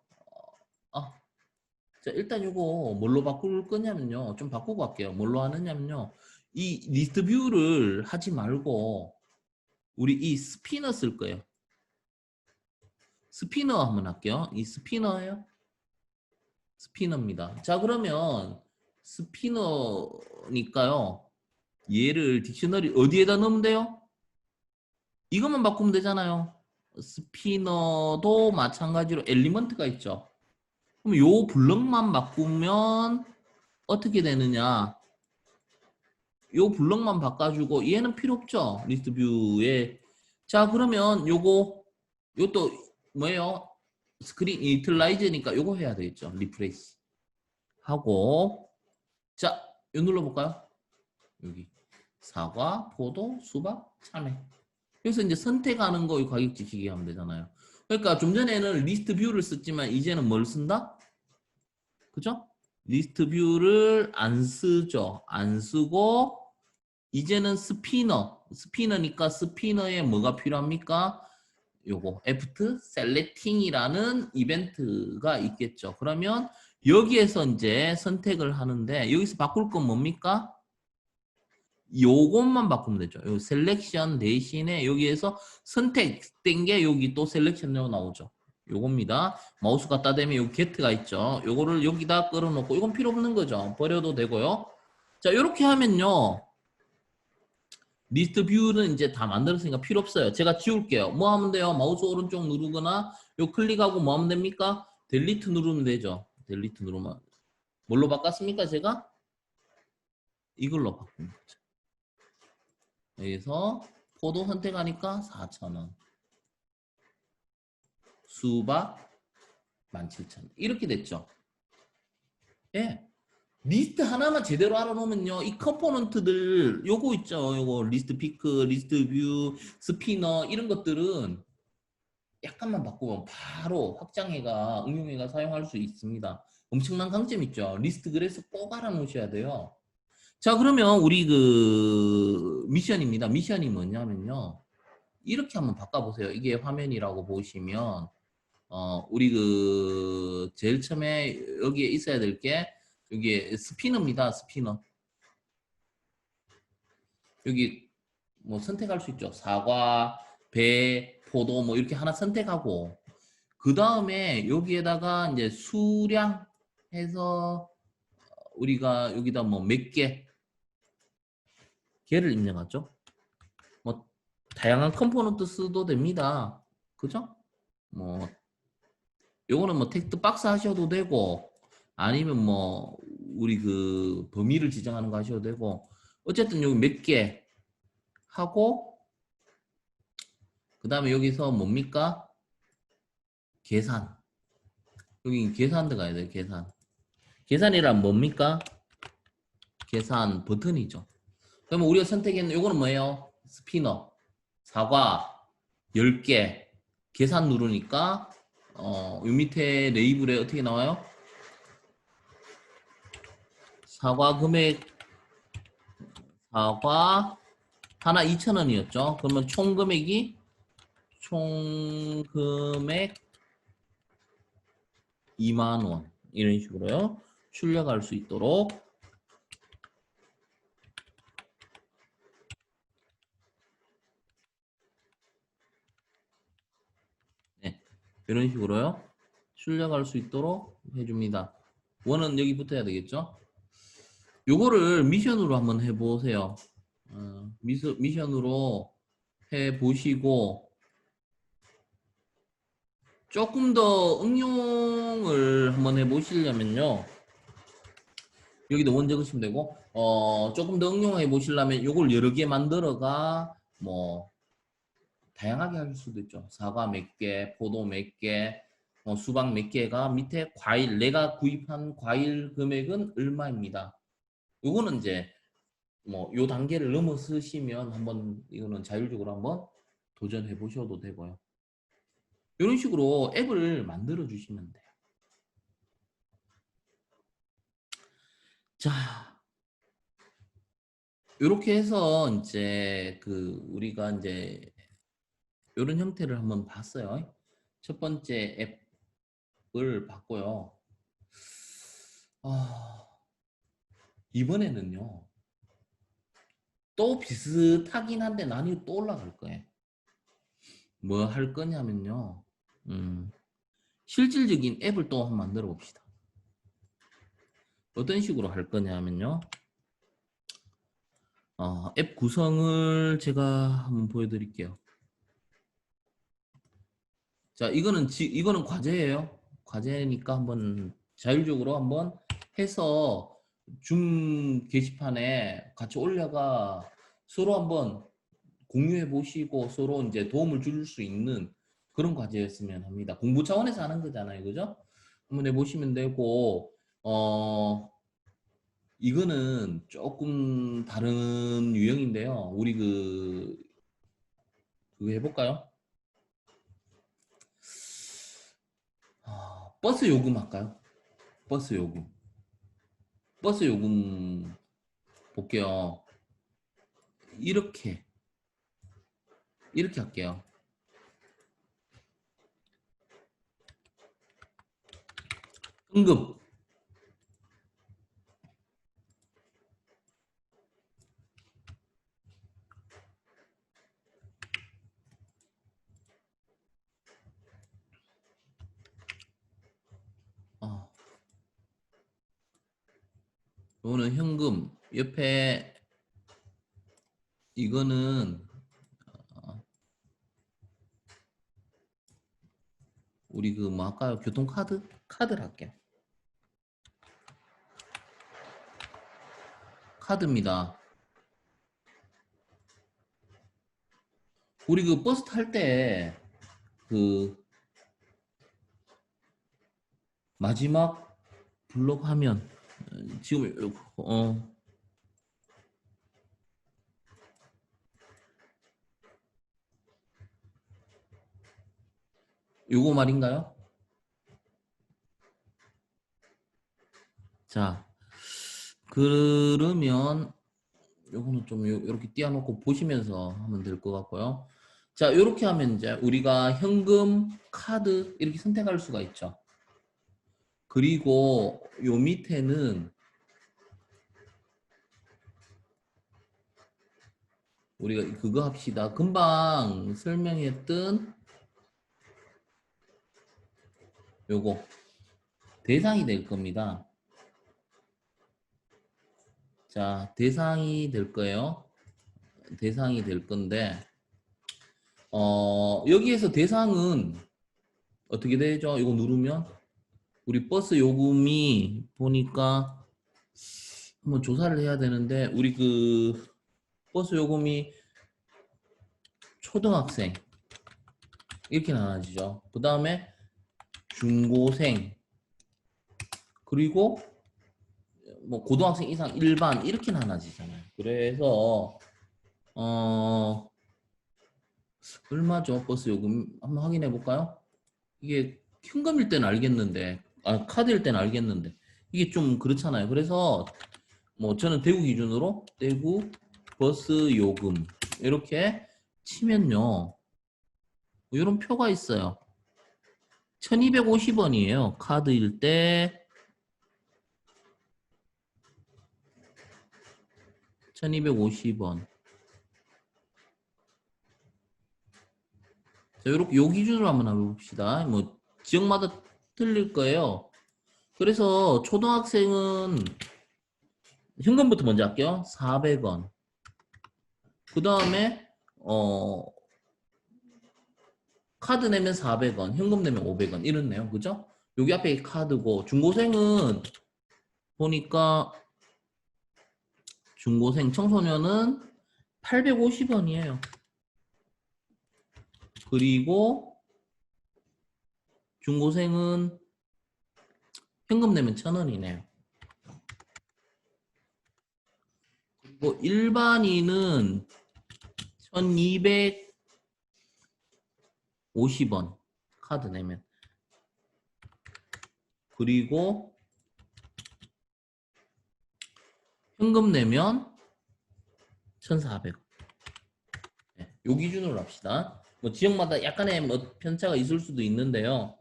자, 일단 이거 뭘로 바꿀 거냐면요. 좀 바꾸고 갈게요. 뭘로 하느냐면요. 이 리스트 뷰를 하지 말고 우리 이 스피너 쓸 거예요. 스피너 한번 할게요. 이 스피너예요. 스피너입니다. 자, 그러면 스피너니까요. 얘를 딕셔너리 어디에다 넣으면 돼요? 이것만 바꾸면 되잖아요. 스피너도 마찬가지로 엘리먼트가 있죠. 그럼 요 블럭만 바꾸면 어떻게 되느냐? 요 블럭만 바꿔주고 얘는 필요 없죠. 리스트 뷰에. 자, 그러면 요것도 뭐예요? 스크린 이틀라이즈니까 요거 해야 되겠죠. 리프레시 하고 자, 요 눌러볼까요? 여기 사과, 포도, 수박, 참외. 그래서 이제 선택하는 거 가격 지키기 하면 되잖아요. 그러니까 좀 전에는 리스트 뷰를 썼지만 이제는 뭘 쓴다? 그죠? 리스트 뷰를 안 쓰죠. 안 쓰고 이제는 스피너니까 스피너에 뭐가 필요합니까? 요거 F 셀렉팅이라는 이벤트가 있겠죠. 그러면 여기에서 이제 선택을 하는데 여기서 바꿀 건 뭡니까? 요것만 바꾸면 되죠. 요 셀렉션 대신에 여기에서 선택된 게 여기 또 셀렉션으로 나오죠. 요겁니다. 마우스 갖다 대면 여기 get가 있죠. 요거를 여기다 끌어놓고 이건 필요 없는 거죠. 버려도 되고요. 자, 요렇게 하면요. 리스트 뷰는 이제 다 만들었으니까 필요 없어요. 제가 지울게요. 뭐 하면 돼요? 마우스 오른쪽 누르거나 요 클릭하고 뭐 하면 됩니까? 델리트 누르면 되죠. 델리트 누르면. 뭘로 바꿨습니까? 제가? 이걸로 바꾼 거죠. 여기서 포도 선택하니까 4,000원. 수박 17,000원. 이렇게 됐죠. 예. 리스트 하나만 제대로 알아놓으면요. 이 컴포넌트들 요거 있죠. 요거 리스트 피크, 리스트 뷰, 스피너 이런 것들은 약간만 바꾸면 바로 확장해가 응용해가 사용할 수 있습니다. 엄청난 강점 있죠. 리스트 그래서 꼭 알아놓으셔야 돼요. 자, 그러면 우리 그 미션입니다. 미션이 뭐냐면요. 이렇게 한번 바꿔보세요. 이게 화면이라고 보시면 우리 그 제일 처음에 여기에 있어야 될 게 여기 스피너입니다. 스피너. 여기 뭐 선택할 수 있죠. 사과, 배, 포도 뭐 이렇게 하나 선택하고 그 다음에 여기에다가 이제 수량 해서 우리가 여기다 뭐 몇 개를 입력하죠. 뭐 다양한 컴포넌트 써도 됩니다. 그죠? 뭐 요거는 뭐 텍스트 박스 하셔도 되고 아니면 뭐 우리 그 범위를 지정하는 거 하셔도 되고 어쨌든 여기 몇 개 하고 그 다음에 여기서 뭡니까? 계산. 여기 계산 들어가야 돼요. 계산. 계산이란 뭡니까? 계산 버튼이죠. 그러면 우리가 선택했는 요거는 뭐예요? 스피너. 사과 10개. 계산 누르니까 요 밑에 레이블에 어떻게 나와요? 사과 금액 사과 하나 2,000원이었죠. 그러면 총 금액이 총 금액 2만 원 이런 식으로요. 출력할 수 있도록 네, 이런 식으로요. 출력할 수 있도록 해줍니다. 원은 여기 붙어야 되겠죠. 요거를 미션으로 한번 해보세요. 미션으로 해보시고 조금 더 응용을 한번 해보시려면요. 여기도 원 적으시면 되고 조금 더 응용해 보시려면 요걸 여러 개 만들어가 뭐 다양하게 할 수도 있죠. 사과 몇 개, 포도 몇 개, 수박 몇 개가 밑에 과일 내가 구입한 과일 금액은 얼마입니다. 요거는 이제 뭐 요 단계를 넘어서시면 한번 이거는 자율적으로 한번 도전해 보셔도 되고요. 이런 식으로 앱을 만들어 주시면 돼요. 자, 이렇게 해서 이제 그 우리가 이제 이런 형태를 한번 봤어요. 첫 번째 앱을 봤고요. 이번에는요. 또 비슷하긴 한데 난이도 또 올라갈 거예요. 뭐 할 거냐면요. 실질적인 앱을 또 한번 만들어 봅시다. 어떤 식으로 할 거냐면요. 앱 구성을 제가 한번 보여드릴게요. 자, 이거는 과제예요. 과제니까 한번 자율적으로 한번 해서 줌 게시판에 같이 올려가 서로 한번 공유해 보시고 서로 이제 도움을 줄 수 있는 그런 과제였으면 합니다. 공부 차원에서 하는 거잖아요. 그죠? 한번 해보시면 되고, 이거는 조금 다른 유형인데요. 우리 그거 해볼까요? 버스 요금 할까요? 버스 요금. 버스 요금 볼게요. 이렇게 할게요. 응급. 어, 요거는 현금. 옆에 이거는 어, 우리 그 뭐 할까요? 교통카드? 카드를 할게요. 카드입니다. 우리 그 버스 탈 때 그 마지막 블록 화면 지금 요거 말인가요? 자, 그러면 요거는 좀 이렇게 띄워놓고 보시면서 하면 될 것 같고요. 자, 이렇게 하면 이제 우리가 현금, 카드 이렇게 선택할 수가 있죠. 그리고 요 밑에는 우리가 그거 합시다. 금방 설명했던 요거 대상이 될 겁니다. 자, 대상이 될 거예요. 대상이 될 건데 여기에서 대상은 어떻게 되죠? 이거 누르면 우리 버스 요금이 보니까 한번 조사를 해야 되는데 우리 그 버스 요금이 초등학생 이렇게 나눠지죠. 그 다음에 중고생 그리고 뭐 고등학생 이상 일반 이렇게 나눠지잖아요. 그래서 얼마죠? 버스 요금 한번 확인해 볼까요? 이게 현금일 때는 알겠는데 카드일 때는 알겠는데 이게 좀 그렇잖아요. 그래서 뭐 저는 대구 기준으로 대구 버스 요금 이렇게 치면요 이런 표가 있어요. 1250원이에요. 카드일 때 1250원. 자, 요렇게 요 기준으로 한번 해봅시다. 뭐 지역마다 틀릴 거예요. 그래서 초등학생은 현금부터 먼저 할게요. 400원. 그 다음에 카드 내면 400원, 현금 내면 500원 이렇네요. 그죠? 여기 앞에 카드고 중고생은 보니까 중고생 청소년은 850원이에요. 그리고 중고생은 현금 내면 1000원이네요. 그리고 일반인은 1250원 카드 내면. 그리고 현금 내면 1400원. 네, 요 기준으로 합시다. 뭐 지역마다 약간의 뭐 편차가 있을 수도 있는데요.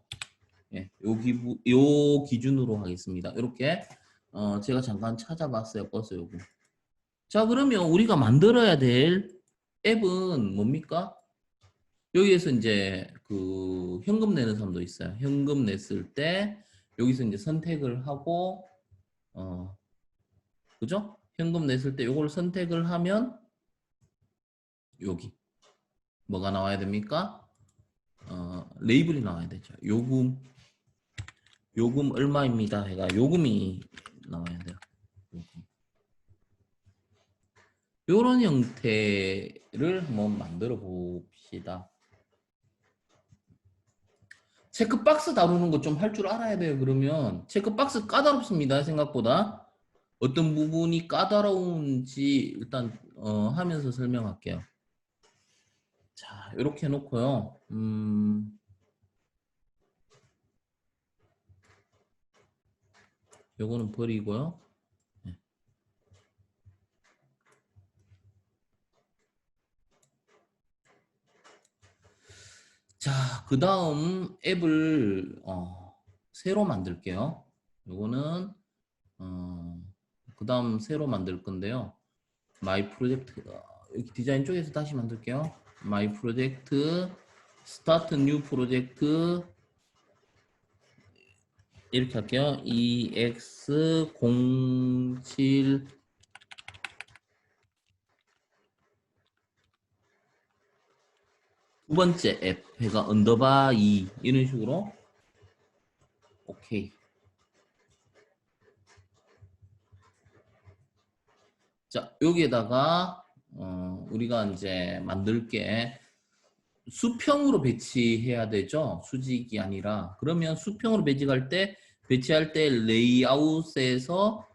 예, 요 기준으로 하겠습니다. 이렇게 제가 잠깐 찾아봤어요. 버스 요금. 자, 그러면 우리가 만들어야 될 앱은 뭡니까? 여기에서 이제 그 현금 내는 사람도 있어요. 현금 냈을 때 여기서 이제 선택을 하고 그죠? 현금 냈을 때 요걸 선택을 하면 여기 뭐가 나와야 됩니까? 레이블이 나와야 되죠. 요금 얼마입니다. 해가 요금이 나와야 돼요. 요금. 요런 형태를 한번 만들어 봅시다. 체크박스 다루는 거 좀 할 줄 알아야 돼요. 그러면 체크박스 까다롭습니다. 생각보다. 어떤 부분이 까다로운지 일단 하면서 설명할게요. 자, 이렇게 해놓고요. 요거는 버리고요. 네. 자, 그 다음 앱을 새로 만들게요. 요거는 그 다음 새로 만들 건데요. 마이 프로젝트 여기 디자인 쪽에서 다시 만들게요. 마이 프로젝트 스타트 뉴 프로젝트 이렇게 할게요. EX07 두 번째 앱 해가 언더바 2 이런 식으로 오케이. 자, 여기에다가 우리가 이제 만들 게 수평으로 배치해야 되죠. 수직이 아니라. 그러면 수평으로 배치할 때 레이아웃에서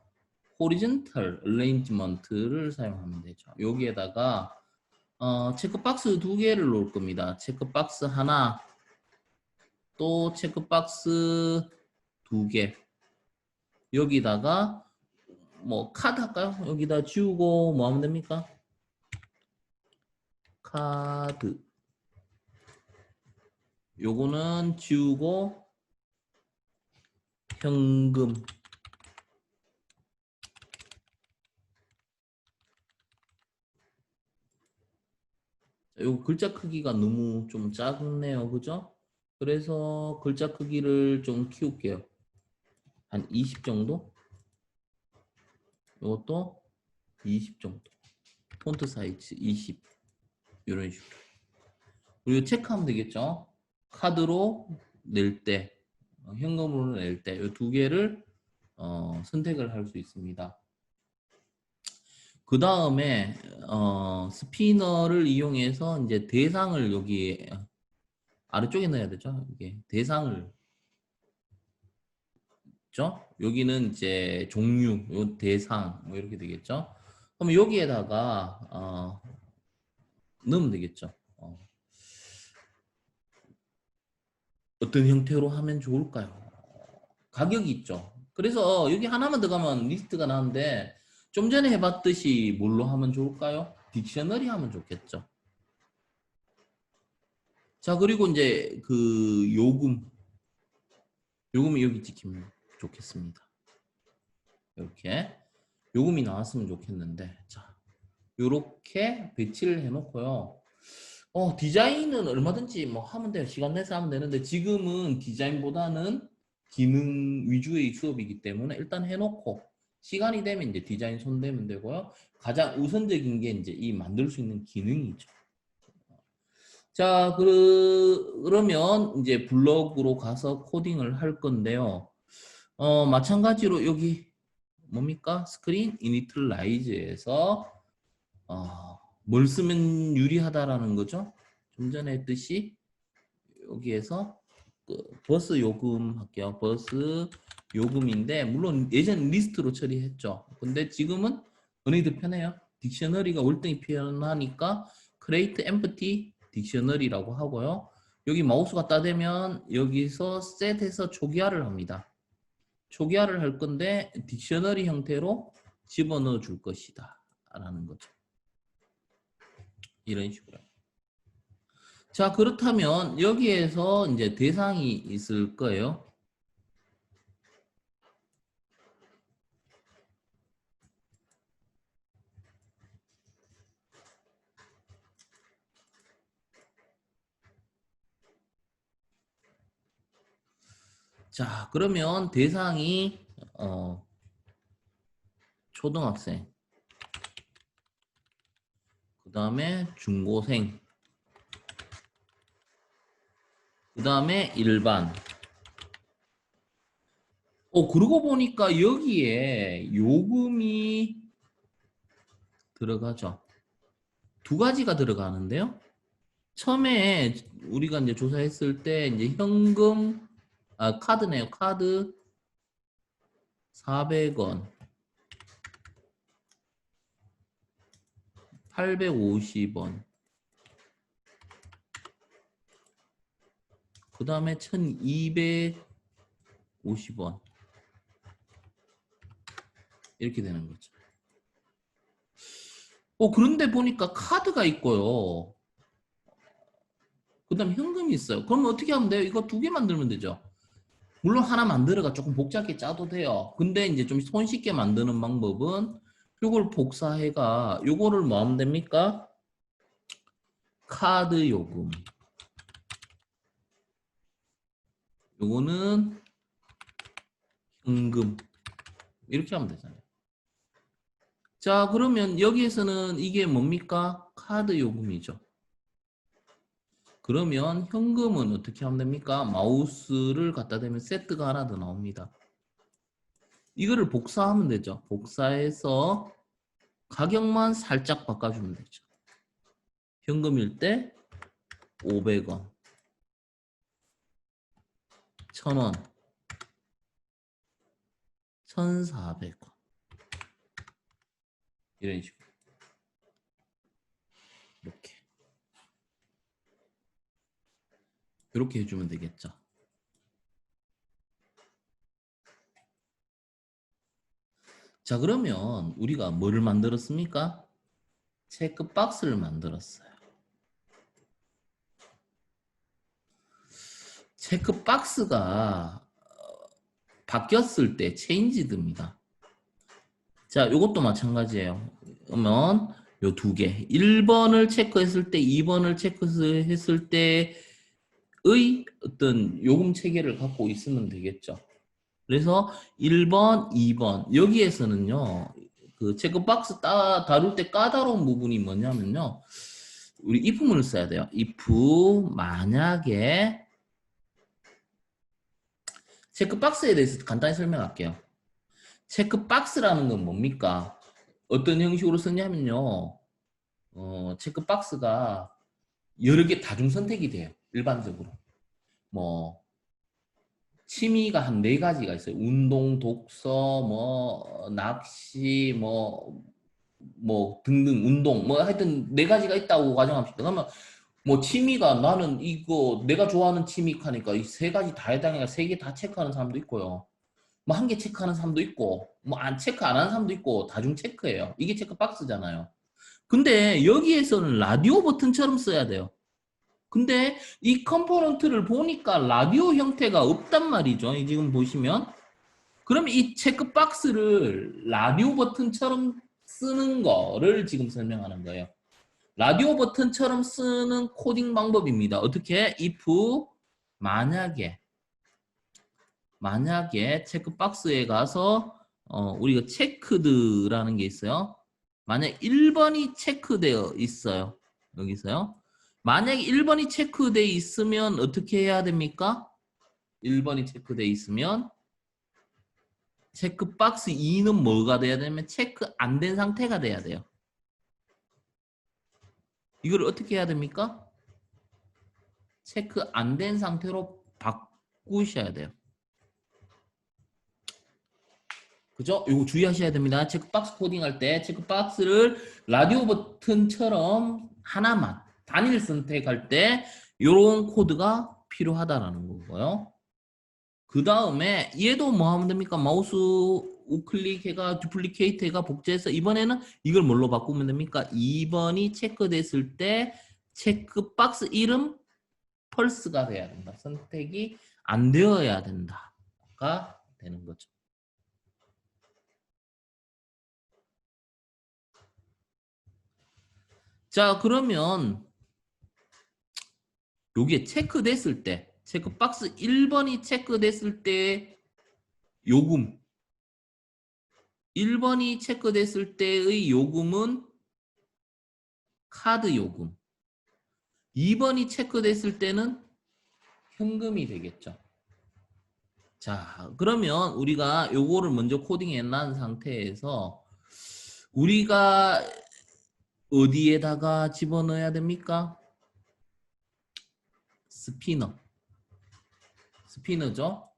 호리젠탈 어레인지먼트를 사용하면 되죠. 여기에다가 체크박스 두 개를 놓을 겁니다. 체크박스 하나, 또 체크박스 두 개. 여기다가 뭐 카드 할까요? 여기다 지우고 뭐 하면 됩니까? 카드. 요거는 지우고 현금. 요 글자 크기가 너무 좀 작네요. 그죠? 그래서 글자 크기를 좀 키울게요. 한 20 정도? 이것도 20 정도. 폰트 사이즈 20. 이런 식으로. 그리고 체크하면 되겠죠? 카드로 낼 때, 현금으로 낼 때, 이 두 개를 선택을 할 수 있습니다. 그 다음에 스피너를 이용해서 이제 대상을 여기 아래쪽에 넣어야 되죠. 이게 대상을 죠. 여기는 이제 종류, 요 대상 뭐 이렇게 되겠죠. 그럼 여기에다가 넣으면 되겠죠. 어떤 형태로 하면 좋을까요? 가격이 있죠. 그래서 여기 하나만 더 가면 리스트가 나는데 좀 전에 해봤듯이 뭘로 하면 좋을까요? 딕셔너리 하면 좋겠죠. 자, 그리고 이제 그 요금이 여기 찍히면 좋겠습니다. 이렇게 요금이 나왔으면 좋겠는데, 자, 요렇게 배치를 해놓고요. 디자인은 얼마든지 뭐 하면 돼요. 시간 내서 하면 되는데 지금은 디자인보다는 기능 위주의 수업이기 때문에 일단 해놓고 시간이 되면 이제 디자인 손대면 되고요. 가장 우선적인 게 이제 이 만들 수 있는 기능이죠. 자, 그러면 이제 블럭으로 가서 코딩을 할 건데요. 마찬가지로 여기 뭡니까? 스크린 이니셜라이즈에서 뭘 쓰면 유리하다라는 거죠. 좀 전에 했듯이 여기에서 그 버스 요금 할게요. 버스 요금인데 물론 예전 리스트로 처리했죠. 근데 지금은 어느 게 더 편해요? 딕셔너리가 월등히 편하니까 create empty 딕셔너리라고 하고요. 여기 마우스가 따대면 여기서 set해서 초기화를 합니다. 초기화를 할 건데 딕셔너리 형태로 집어넣어 줄 것이다 라는 거죠. 이런 식으로. 자, 그렇다면 여기에서 이제 대상이 있을 거예요. 자, 그러면 대상이 초등학생, 그 다음에 중고생, 그 다음에 일반. 그러고 보니까 여기에 요금이 들어가죠. 두 가지가 들어가는데요. 처음에 우리가 이제 조사했을 때 이제 현금, 카드네요. 카드 400원, 850원, 그 다음에 1250원. 이렇게 되는 거죠. 그런데 보니까 카드가 있고요. 그 다음에 현금이 있어요. 그럼 어떻게 하면 돼요? 이거 두 개 만들면 되죠. 물론 하나 만들어가 조금 복잡하게 짜도 돼요. 근데 이제 좀 손쉽게 만드는 방법은 이걸 복사해가 요거를 뭐 하면 됩니까? 카드 요금. 요거는 현금. 이렇게 하면 되잖아요. 자, 그러면 여기에서는 이게 뭡니까? 카드 요금이죠. 그러면 현금은 어떻게 하면 됩니까? 마우스를 갖다 대면 세트가 하나 더 나옵니다. 이거를 복사하면 되죠. 복사해서 가격만 살짝 바꿔주면 되죠. 현금일 때 500원, 1000원, 1400원 이런 식으로 이렇게 해주면 되겠죠. 자, 그러면 우리가 뭐를 만들었습니까? 체크박스를 만들었어요. 체크박스가 바뀌었을 때 체인지드입니다. 자, 이것도 마찬가지예요. 그러면 요 두 개. 1번을 체크했을 때, 2번을 체크했을 때의 어떤 요금 체계를 갖고 있으면 되겠죠. 그래서 1번, 2번 여기에서는요. 그 체크박스 다룰 때 까다로운 부분이 뭐냐면요. 우리 if문을 써야 돼요. if 만약에 체크박스에 대해서 간단히 설명할게요. 체크박스라는 건 뭡니까? 어떤 형식으로 쓰냐면요. 체크박스가 여러 개 다중 선택이 돼요. 일반적으로. 뭐 취미가 한 4가지가 있어요. 운동, 독서, 뭐 낚시, 뭐 등등 운동 뭐 하여튼 4가지가 있다고 가정합시다. 그러면 뭐 취미가 나는 이거 내가 좋아하는 취미 하니까 이 3가지 다 해당해가 3개 다 체크하는 사람도 있고요. 뭐 1개 체크하는 사람도 있고 뭐 안 체크 안 하는 사람도 있고 다중 체크예요. 이게 체크 박스잖아요. 근데 여기에서는 라디오 버튼처럼 써야 돼요. 근데 이 컴포넌트를 보니까 라디오 형태가 없단 말이죠. 지금 보시면 그럼 이 체크 박스를 라디오 버튼처럼 쓰는 거를 지금 설명하는 거예요. 라디오 버튼처럼 쓰는 코딩 방법입니다. 어떻게? if 만약에 체크박스에 가서 우리가 체크드라는 게 있어요. 만약 1번이 체크되어 있어요. 여기서요. 만약에 1번이 체크되어 있으면 어떻게 해야 됩니까? 1번이 체크되어 있으면 체크박스 2는 뭐가 돼야 되냐면 체크 안 된 상태가 돼야 돼요. 이걸 어떻게 해야 됩니까? 체크 안 된 상태로 바꾸셔야 돼요. 그죠? 이거 주의하셔야 됩니다. 체크박스 코딩할 때 체크박스를 라디오 버튼처럼 하나만 단일 선택할 때 이런 코드가 필요하다라는 거고요. 그 다음에 얘도 뭐 하면 됩니까? 마우스 우클릭해가 두플리케이트해가 복제해서 이번에는 이걸 뭘로 바꾸면 됩니까? 2번이 체크됐을 때 체크박스 이름 펄스가 돼야 된다. 선택이 안 되어야 된다가 되는 거죠. 자, 그러면 여기에 체크됐을 때 체크박스 1번이 체크됐을 때 요금 1번이 체크됐을 때의 요금은 카드 요금 2번이 체크됐을 때는 현금이 되겠죠. 자, 그러면 우리가 요거를 먼저 코딩해 놓은 상태에서 우리가 어디에다가 집어넣어야 됩니까? 스피너죠.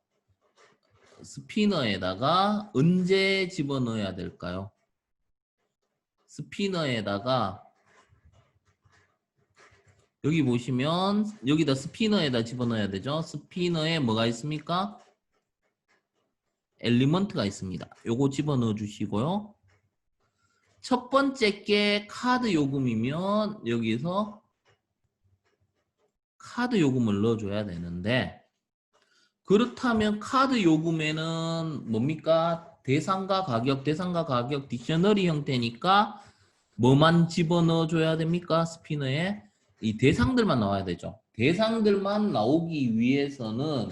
스피너에다가 언제 집어넣어야 될까요? 스피너에다가 여기 보시면 여기다 스피너에다 집어넣어야 되죠. 스피너에 뭐가 있습니까? 엘리먼트가 있습니다. 요거 집어넣어 주시고요. 첫 번째 게 카드 요금이면 여기서 카드 요금을 넣어줘야 되는데 그렇다면 카드 요금에는 뭡니까? 대상과 가격 딕셔너리 형태니까 뭐만 집어넣어 줘야 됩니까? 스피너에 이 대상들만 나와야 되죠. 대상들만 나오기 위해서는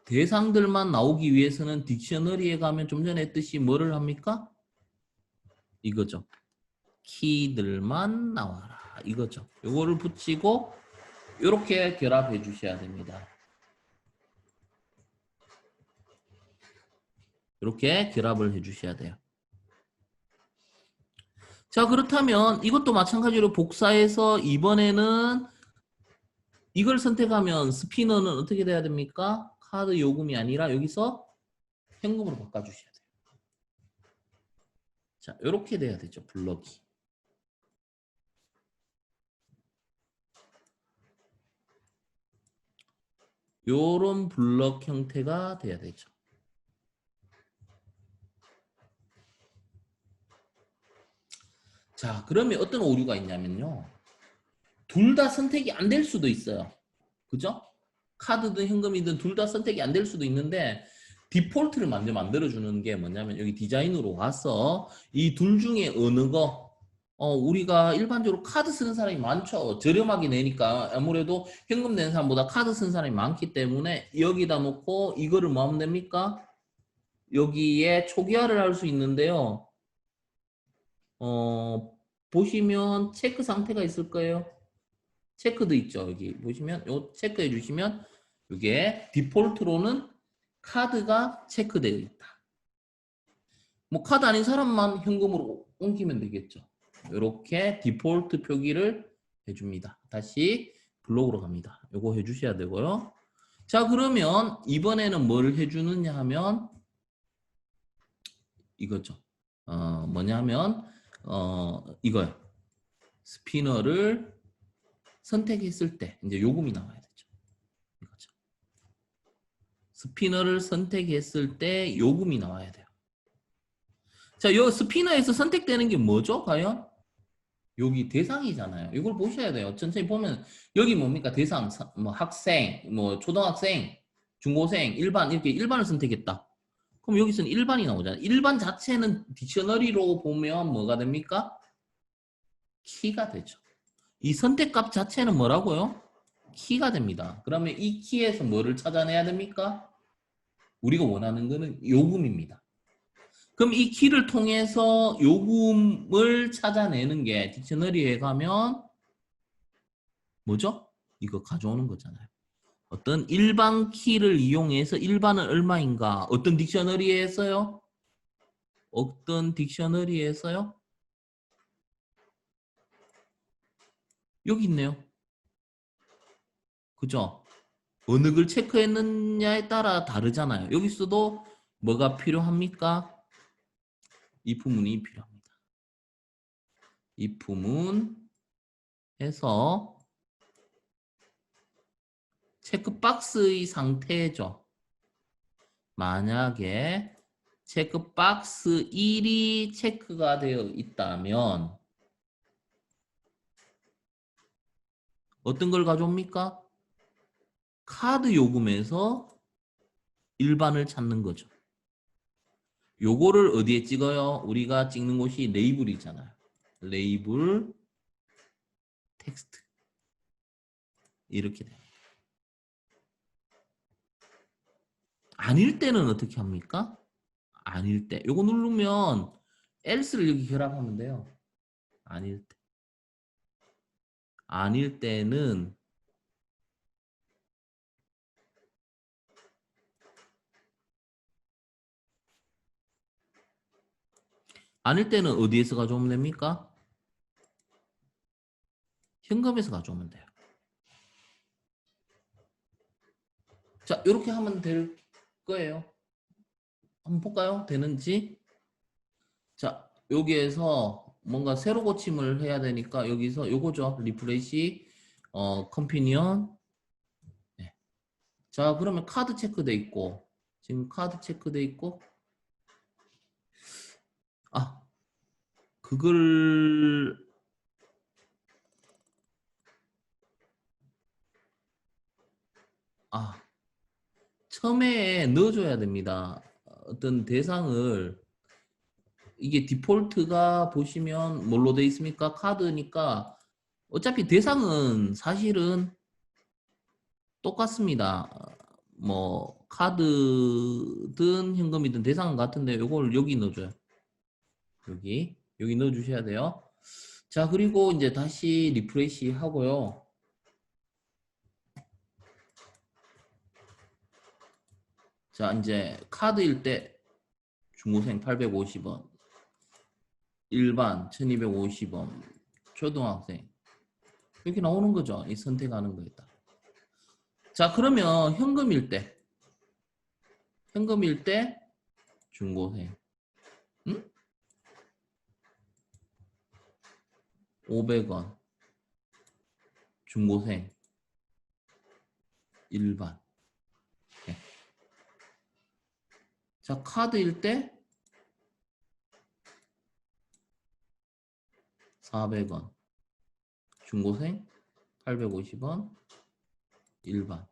딕셔너리에 가면 좀 전에 했듯이 뭐를 합니까? 이거죠. 키들만 나와라. 이거죠. 요거를 붙이고 이렇게 결합해 주셔야 됩니다. 이렇게 결합을 해 주셔야 돼요. 자, 그렇다면 이것도 마찬가지로 복사해서 이번에는 이걸 선택하면 스피너는 어떻게 돼야 됩니까? 카드 요금이 아니라 여기서 현금으로 바꿔주셔야 돼요. 자, 이렇게 돼야 되죠. 블럭이. 요런 블럭 형태가 돼야 되죠. 자, 그러면 어떤 오류가 있냐면요. 둘 다 선택이 안 될 수도 있어요. 그죠? 카드든 현금이든 둘 다 선택이 안 될 수도 있는데 디폴트를 먼저 만들어주는 게 뭐냐면 여기 디자인으로 와서 이 둘 중에 어느 거 우리가 일반적으로 카드 쓰는 사람이 많죠. 저렴하게 내니까 아무래도 현금 내는 사람보다 카드 쓰는 사람이 많기 때문에 여기다 놓고 이거를 뭐 하면 됩니까? 여기에 초기화를 할 수 있는데요. 보시면 체크 상태가 있을 거예요. 체크도 있죠. 여기 보시면 요 체크해 주시면 이게 디폴트로는 카드가 체크되어 있다. 뭐 카드 아닌 사람만 현금으로 옮기면 되겠죠. 이렇게 디폴트 표기를 해줍니다. 다시 블록으로 갑니다. 요거 해주셔야 되고요. 자, 그러면 이번에는 뭘 해주느냐 하면 이거죠. 뭐냐면 이거요. 스피너를 선택했을 때 이제 요금이 나와야 되죠. 이거죠. 스피너를 선택했을 때 요금이 나와야 돼요. 자, 요 스피너에서 선택되는 게 뭐죠? 과연? 여기 대상이잖아요. 이걸 보셔야 돼요. 천천히 보면 여기 뭡니까? 대상, 뭐 학생, 뭐 초등학생, 중고생, 일반 이렇게 일반을 선택했다. 그럼 여기서는 일반이 나오잖아요. 일반 자체는 딕셔너리로 보면 뭐가 됩니까? 키가 되죠. 이 선택값 자체는 뭐라고요? 키가 됩니다. 그러면 이 키에서 뭐를 찾아내야 됩니까? 우리가 원하는 거는 요금입니다. 그럼 이 키를 통해서 요금을 찾아내는 게 딕셔너리에 가면 뭐죠? 이거 가져오는 거잖아요. 어떤 일반 키를 이용해서 일반은 얼마인가? 어떤 딕셔너리에서요? 어떤 딕셔너리에서요? 여기 있네요. 그죠? 어느 걸 체크했느냐에 따라 다르잖아요. 여기서도 뭐가 필요합니까? if문이 필요합니다. if문 해서 체크박스의 상태죠. 만약에 체크박스 1이 체크가 되어 있다면 어떤 걸 가져옵니까? 카드 요금에서 일반을 찾는 거죠. 요거를 어디에 찍어요? 우리가 찍는 곳이 레이블이잖아요. 레이블 텍스트 이렇게 돼요. 아닐 때는 어떻게 합니까? 아닐 때 요거 누르면 else를 여기 결합하면 돼요. 아닐 때. 아닐 때는 어디에서 가져오면 됩니까? 현금에서 가져오면 돼요. 자, 이렇게 하면 될 거예요. 한번 볼까요? 되는지. 자, 여기에서 뭔가 새로 고침을 해야 되니까 여기서 요거죠. 리프레시, 컴피니언. 네. 자, 그러면 카드 체크돼 있고, 지금 카드 체크돼 있고, 아, 그걸, 아, 처음에 넣어줘야 됩니다. 어떤 대상을 이게 디폴트가 보시면 뭘로 돼 있습니까? 카드니까 어차피 대상은 사실은 똑같습니다. 뭐 카드든 현금이든 대상은 같은데 이걸 여기 넣어줘요. 여기 넣어주셔야 돼요. 자, 그리고 이제 다시 리프레시 하고요. 자, 이제 카드일 때 중고생 850원, 일반 1250원, 초등학생 이렇게 나오는 거죠. 이 선택하는 거에다. 자, 그러면 현금일 때 중고생, 응? 500원, 중고생, 일반. 네. 자, 카드일 때 400원, 중고생 850원, 일반.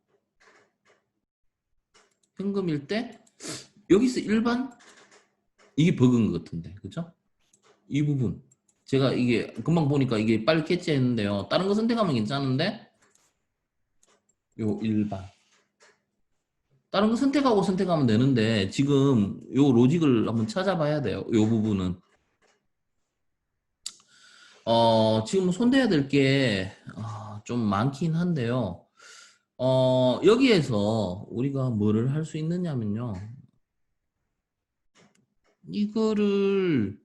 현금일 때 여기서 일반 이게 버그인 것 같은데, 그죠? 이 부분 제가 이게 금방 보니까 이게 빨리 캐치했는데요. 다른 거 선택하면 괜찮은데 요 일반 다른 거 선택하면 되는데 지금 요 로직을 한번 찾아봐야 돼요. 요 부분은 지금 손대야 될 게 좀 많긴 한데요. 여기에서 우리가 뭐를 할 수 있느냐면요. 이거를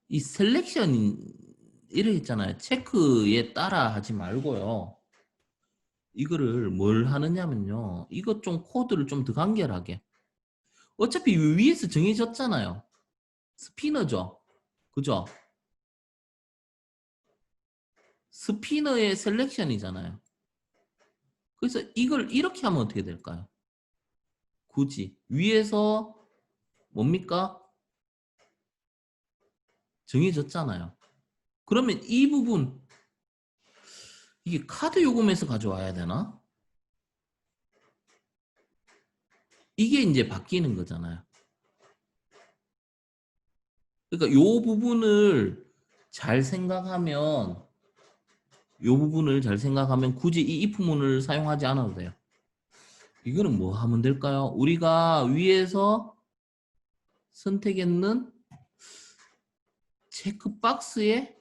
이 셀렉션 이렇게 있잖아요. 체크에 따라 하지 말고요. 이거를 뭘 하느냐면요. 이것 좀 코드를 좀 더 간결하게. 어차피 위에서 정해졌잖아요. 스피너죠. 그죠? 스피너의 셀렉션이잖아요. 그래서 이걸 이렇게 하면 어떻게 될까요? 굳이 위에서 뭡니까? 정해졌잖아요. 그러면 이 부분 이게 카드 요금에서 가져와야 되나? 이게 이제 바뀌는 거잖아요. 그러니까 요 부분을 잘 생각하면 굳이 이 if문을 사용하지 않아도 돼요. 이거는 뭐 하면 될까요? 우리가 위에서 선택했는 체크박스에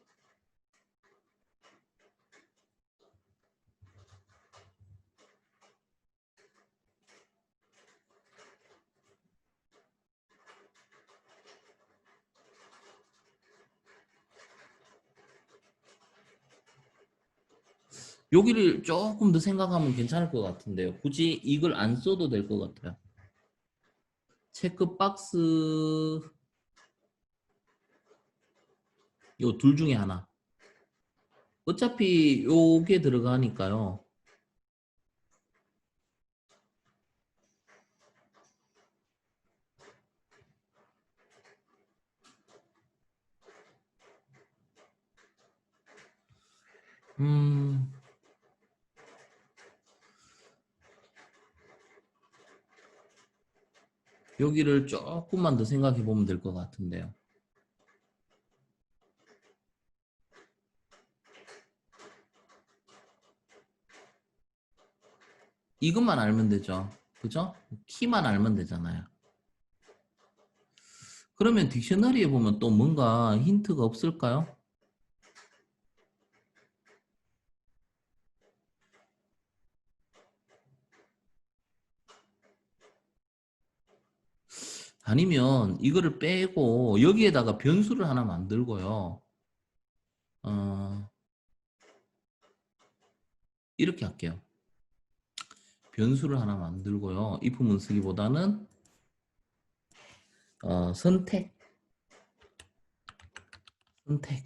여기를 조금 더 생각하면 괜찮을 것 같은데요. 굳이 이걸 안 써도 될 것 같아요. 체크박스 요 둘 중에 하나. 어차피 요게 들어가니까요. 음, 여기를 조금만 더 생각해 보면 될 것 같은데요. 이것만 알면 되죠. 그죠? 키만 알면 되잖아요. 그러면 딕셔너리에 보면 또 뭔가 힌트가 없을까요? 아니면 이거를 빼고 여기에다가 변수를 하나 만들고요. 어, 이렇게 할게요. 변수를 하나 만들고요. if문 쓰기보다는 선택.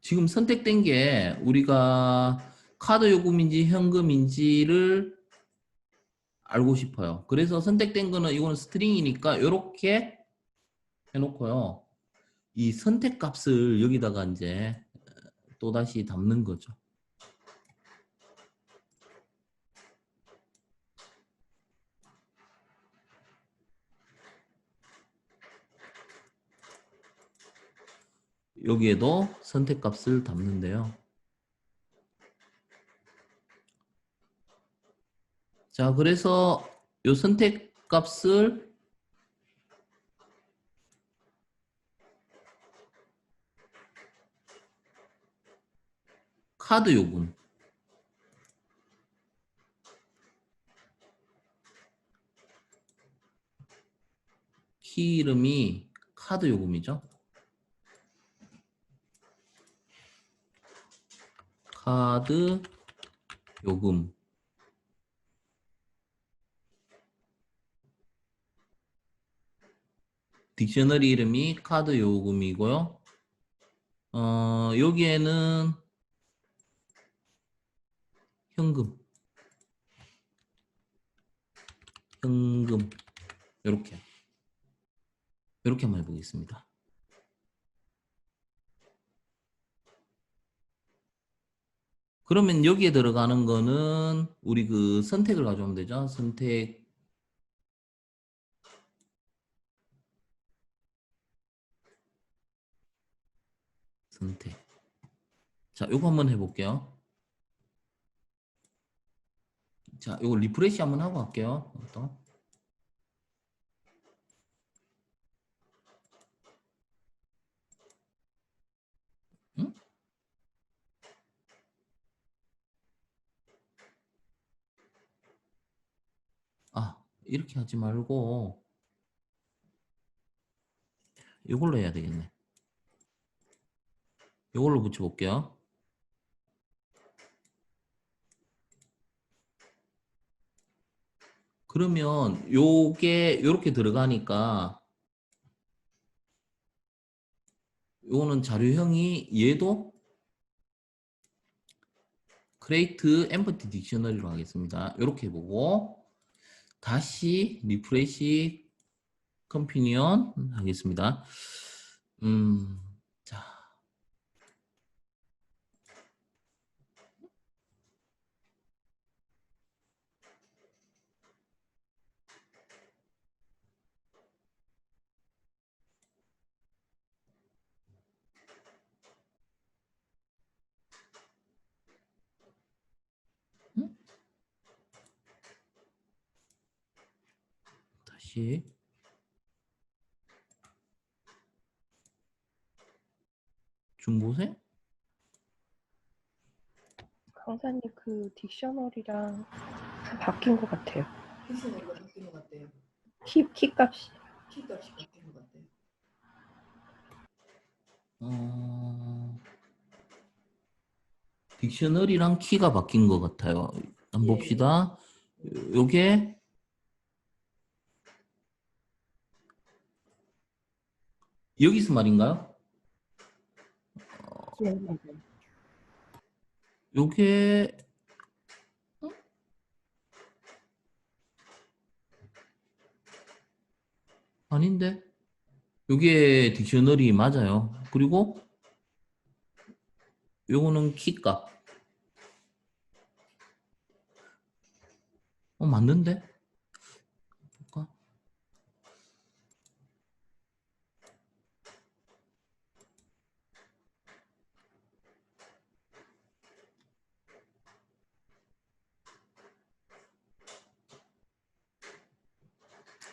지금 선택된 게 우리가 카드 요금인지 현금인지를 알고 싶어요. 그래서 선택된 거는 이거는 스트링이니까 이렇게 해놓고요. 이 선택 값을 여기다가 이제 또다시 담는 거죠. 여기에도 선택 값을 담는데요. 자, 그래서 이 선택 값을 카드 요금. 키 이름이 카드 요금이죠. 카드 요금. 딕셔너리 이름이 카드 요금이고요. 여기에는 현금. 이렇게 한번 해보겠습니다. 그러면 여기에 들어가는 거는 우리 그 선택을 가져오면 되죠. 선택. 자, 요거 한번 해볼게요. 자, 요거 리프레시 한번 하고 갈게요. 또. 응? 이렇게 하지 말고 이걸로 해야 되겠네. 이걸로 붙여볼게요. 그러면 요게 요렇게 들어가니까 요거는 자료형이 얘도 create empty dictionary로 하겠습니다. 요렇게 해보고 다시 리프레시 컴피니언 하겠습니다. 자. 다시 중고생? 강사님 그 딕셔너리랑 바뀐 것 같아요. 픽셔너리가 바뀐 것 같대요. 키 값이. 키 값이 바뀐 것 같대요. 딕셔너리랑 키가 바뀐 것 같아요. 한번 예. 봅시다. 요게 여기서 말인가요? 네, 맞아요. 요게 아닌데? 요게 딕셔너리 맞아요. 그리고 요거는 키값. 맞는데? 볼까?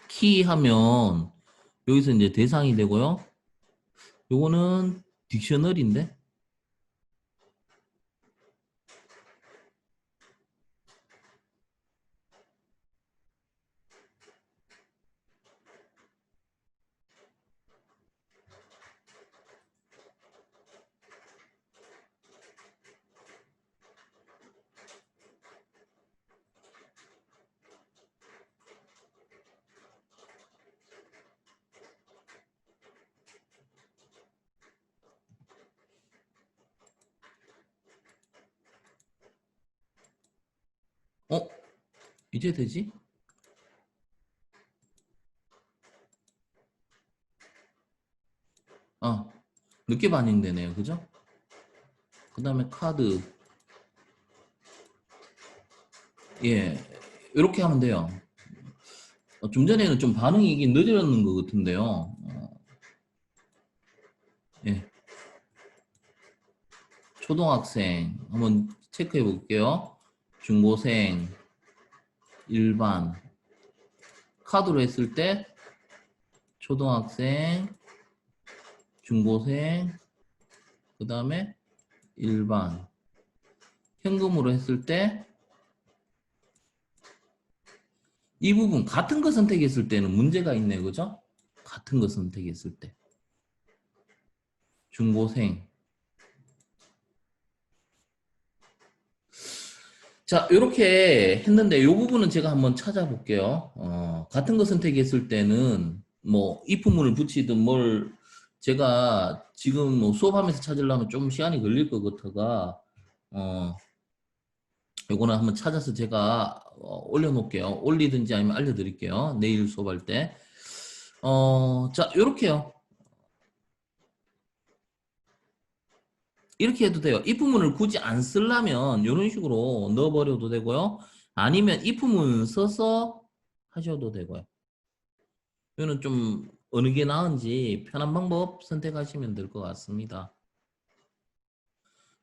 키 하면 여기서 이제 대상이 되고요. 요거는 딕셔너리인데? 이제 되지? 늦게 반영되네요. 그죠? 그 다음에 카드. 예, 이렇게 하면 돼요. 좀 전에는 좀 반응이 이게 늦어졌는 것 같은데요. 예. 초등학생 한번 체크해 볼게요. 중고생, 일반. 카드로 했을 때 초등학생, 중고생, 그 다음에 일반. 현금으로 했을 때 이 부분 같은 거 선택했을 때는 문제가 있네, 그죠? 같은 거 선택했을 때 중고생. 자, 이렇게 했는데 이 부분은 제가 한번 찾아볼게요. 같은 거 선택했을 때는 뭐 입후문을 붙이든 뭘 제가 지금 뭐 수업하면서 찾으려면 좀 시간이 걸릴 것 같아가 요거는 한번 찾아서 제가 올려놓을게요. 올리든지 아니면 알려드릴게요. 내일 수업할 때. 자, 요렇게요. 이렇게 해도 돼요. 입부문을 굳이 안 쓰려면 이런 식으로 넣어버려도 되고요. 아니면 입부문 써서 하셔도 되고요. 이거는 좀 어느 게 나은지 편한 방법 선택하시면 될 것 같습니다.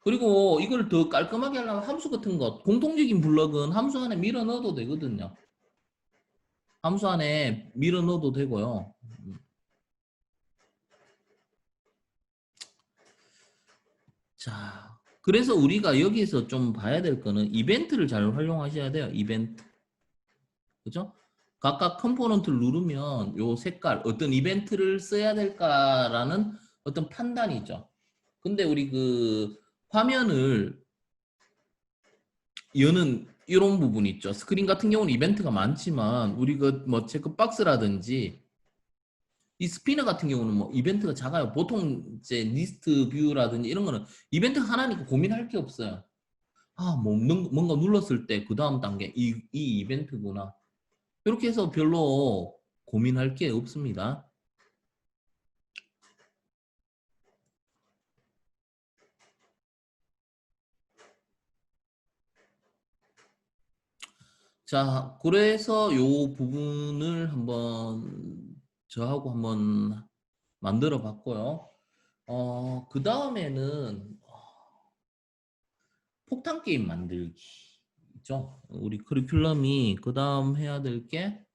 그리고 이걸 더 깔끔하게 하려면 함수 같은 것, 공통적인 블럭은 함수 안에 밀어 넣어도 되거든요. 함수 안에 밀어 넣어도 되고요. 자, 그래서 우리가 여기서 좀 봐야 될 거는 이벤트를 잘 활용하셔야 돼요. 이벤트. 그죠? 각각 컴포넌트를 누르면 요 색깔, 어떤 이벤트를 써야 될까라는 어떤 판단이 있죠. 근데 우리 그 화면을 여는 이런 부분이 있죠. 스크린 같은 경우는 이벤트가 많지만 우리 그 뭐 체크박스라든지 이 스피너 같은 경우는 뭐 이벤트가 작아요. 보통 이제 리스트 뷰라든지 이런 거는 이벤트 하나니까 고민할 게 없어요. 아, 뭐 뭔가 눌렀을 때 그 다음 단계 이 이벤트구나. 이렇게 해서 별로 고민할 게 없습니다. 자, 그래서 요 부분을 한번 저하고 한번 만들어 봤고요. 그 다음에는 폭탄 게임 만들기 있죠. 우리 커리큘럼이 그 다음 해야 될 게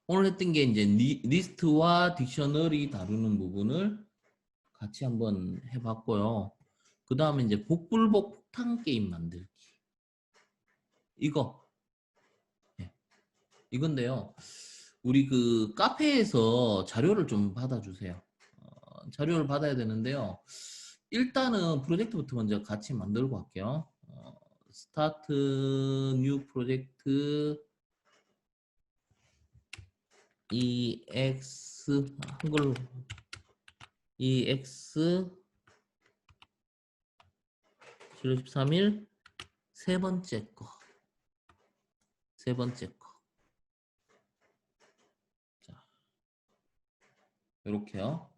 오늘 했던 게 이제 리스트와 딕셔너리 다루는 부분을 같이 한번 해봤고요. 그 다음에 이제 복불복 폭탄 게임 만들기. 이거. 네. 이건데요. 우리 그 카페에서 자료를 좀 받아주세요. 자료를 받아야 되는데요. 일단은 프로젝트부터 먼저 같이 만들고 할게요. 스타트 뉴 프로젝트 EX 한글로 EX 7월 13일 세 번째 거. 세 번째 거. 자, 요렇게요.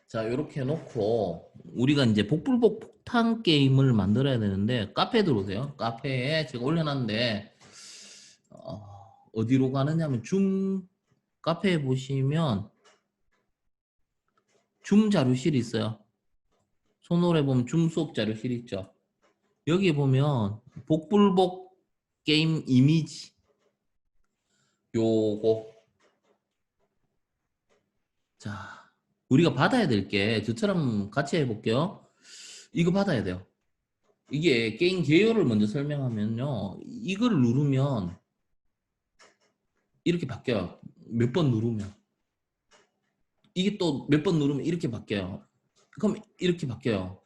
자, 요렇게 해놓고 우리가 이제 복불복 폭탄 게임을 만들어야 되는데 카페에 들어오세요. 카페에 제가 올려놨는데 어디로 가느냐면 줌 카페에 보시면 줌 자료실이 있어요. 손으로 해보면 줌 수업 자료실 있죠. 여기 보면 복불복 게임 이미지 요거 자 우리가 받아야 될 게 저처럼 같이 해볼게요. 이거 받아야 돼요. 이게 게임 개요를 먼저 설명하면요. 이걸 누르면 이렇게 바뀌어요. 몇 번 누르면 이게 또 몇 번 누르면 이렇게 바뀌어요. 그럼 이렇게 바뀌어요.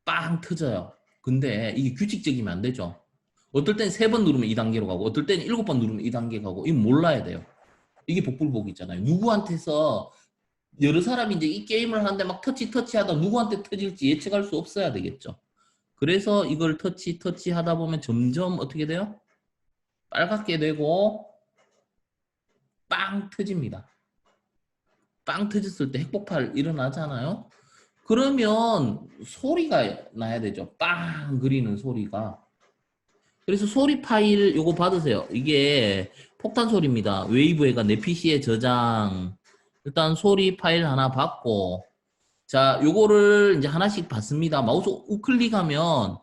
빵 터져요. 근데 이게 규칙적이면 안 되죠. 어떨 땐 3번 누르면 2단계로 가고 어떨 때는 7번 누르면 2단계 가고 이건 몰라야 돼요. 이게 복불복이잖아요. 누구한테서 여러 사람이 이제 이 게임을 하는데 막 터치하다 누구한테 터질지 예측할 수 없어야 되겠죠. 그래서 이걸 터치 하다 보면 점점 어떻게 돼요? 빨갛게 되고 빵 터집니다. 빵 터졌을 때 핵폭발 일어나잖아요. 그러면 소리가 나야 되죠. 빵 그리는 소리가. 그래서 소리 파일 요거 받으세요. 이게 폭탄 소리입니다. 웨이브에가 내 PC에 저장. 일단 소리 파일 하나 받고 자 요거를 이제 하나씩 받습니다. 마우스 우클릭하면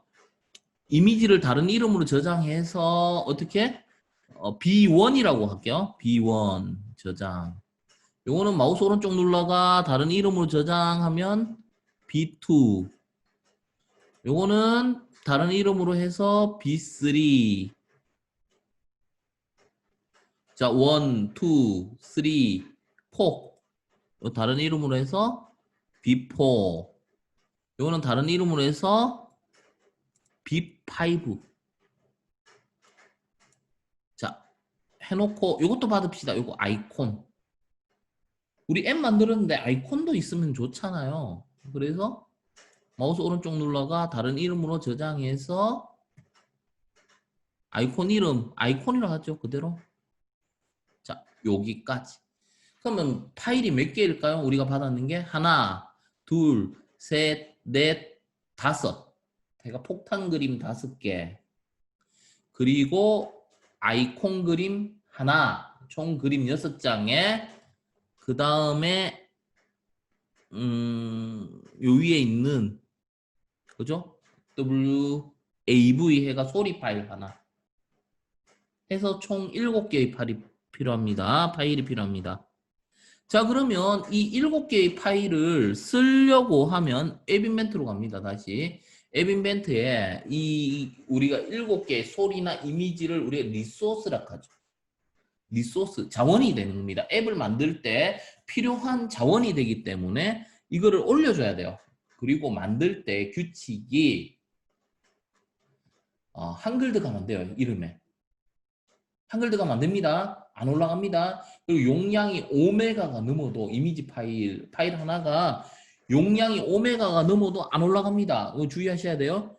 이미지를 다른 이름으로 저장해서 어떻게 B1이라고 할게요. B1 저장. 요거는 마우스 오른쪽 눌러가 다른 이름으로 저장하면 B2. 요거는 다른 이름으로 해서 B3. 자, 1, 2, 3, 4. 다른 이름으로 해서 B4. 요거는 다른 이름으로 해서 B5. 자, 해놓고 요것도 받읍시다. 요거 아이콘. 우리 앱 만들었는데 아이콘도 있으면 좋잖아요. 그래서 마우스 오른쪽 눌러가 다른 이름으로 저장해서 아이콘 이름, 아이콘이라고 하죠. 그대로. 자, 여기까지. 그러면 파일이 몇 개일까요? 우리가 받았는 게 하나, 둘, 셋, 넷, 다섯. 제가 폭탄 그림 5개. 그리고 아이콘 그림 하나, 총 그림 6장에 그 다음에 요 위에 있는 그죠? WAV 해가 소리 파일 하나 해서 총 7개의 파일이 필요합니다. 자, 그러면 이 7개의 파일을 쓰려고 하면 앱 인벤트로 갑니다. 다시 앱 인벤트에 이 우리가 7개의 소리나 이미지를 우리가 리소스라고 하죠. 리소스, 자원이 되는 겁니다. 앱을 만들 때 필요한 자원이 되기 때문에 이거를 올려줘야 돼요. 그리고 만들 때 규칙이 한글 들어가면 안 돼요. 이름에. 한글 들어가면 안 됩니다. 안 올라갑니다. 그리고 용량이 5메가가 넘어도 이미지 파일 하나가 용량이 5메가가 넘어도 안 올라갑니다. 이거 주의하셔야 돼요.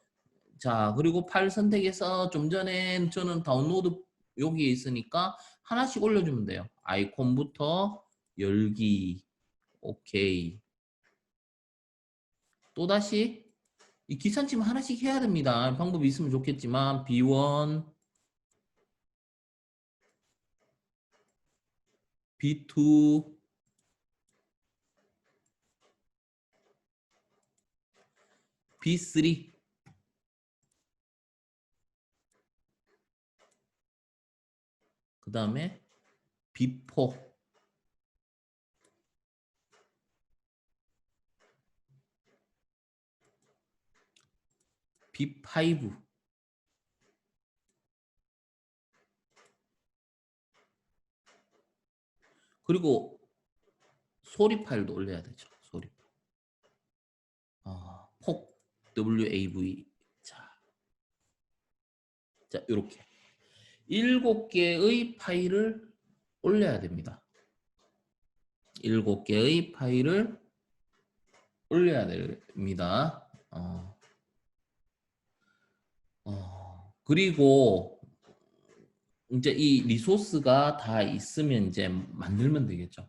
자, 그리고 파일 선택해서 좀 전에 저는 다운로드 여기에 있으니까 하나씩 올려주면 돼요. 아이콘부터 열기. 오케이. 또다시 이 귀찮지만 하나씩 해야 됩니다. 방법이 있으면 좋겠지만 B1, B2, B3. 그 다음에 B4. B5. 그리고 소리 파일도 올려야 되죠. 소리. 폭 WAV. 자, 이렇게 7개의 파일을 올려야 됩니다. 7개의 파일을 올려야 됩니다. 그리고 이제 이 리소스가 다 있으면 이제 만들면 되겠죠.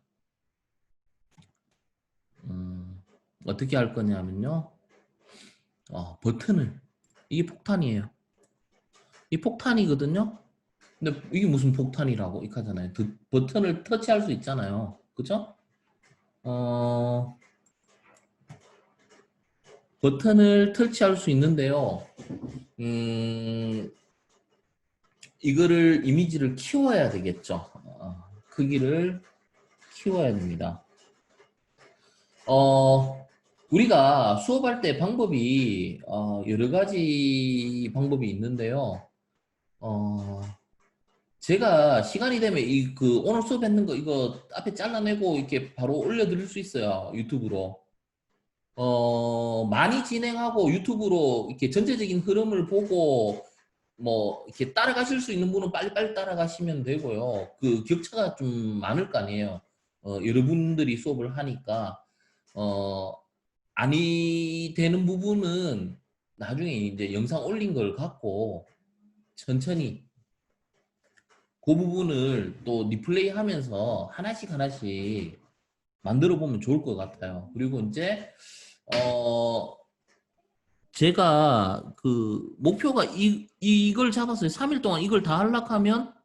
어떻게 할 거냐면요. 버튼을, 이게 폭탄이에요. 이 폭탄이거든요. 근데 이게 무슨 폭탄이라고 이렇게 하잖아요. 버튼을 터치할 수 있잖아요. 그죠? 버튼을 터치할 수 있는데요. 이거를 이미지를 키워야 되겠죠. 크기를 키워야 됩니다. 우리가 수업할 때 방법이 여러 가지 방법이 있는데요. 제가 시간이 되면 오늘 수업했는 거 이거 앞에 잘라내고 이렇게 바로 올려드릴 수 있어요. 유튜브로. 많이 진행하고 유튜브로 이렇게 전체적인 흐름을 보고 뭐 이렇게 따라가실 수 있는 분은 빨리빨리 따라가시면 되고요. 그 격차가 좀 많을 거 아니에요. 여러분들이 수업을 하니까 아니 되는 부분은 나중에 이제 영상 올린 걸 갖고 천천히 그 부분을 또 리플레이 하면서 하나씩 만들어 보면 좋을 것 같아요. 그리고 이제 제가 그 목표가 이걸 잡았어요. 3일 동안 이걸 다 하려고 하면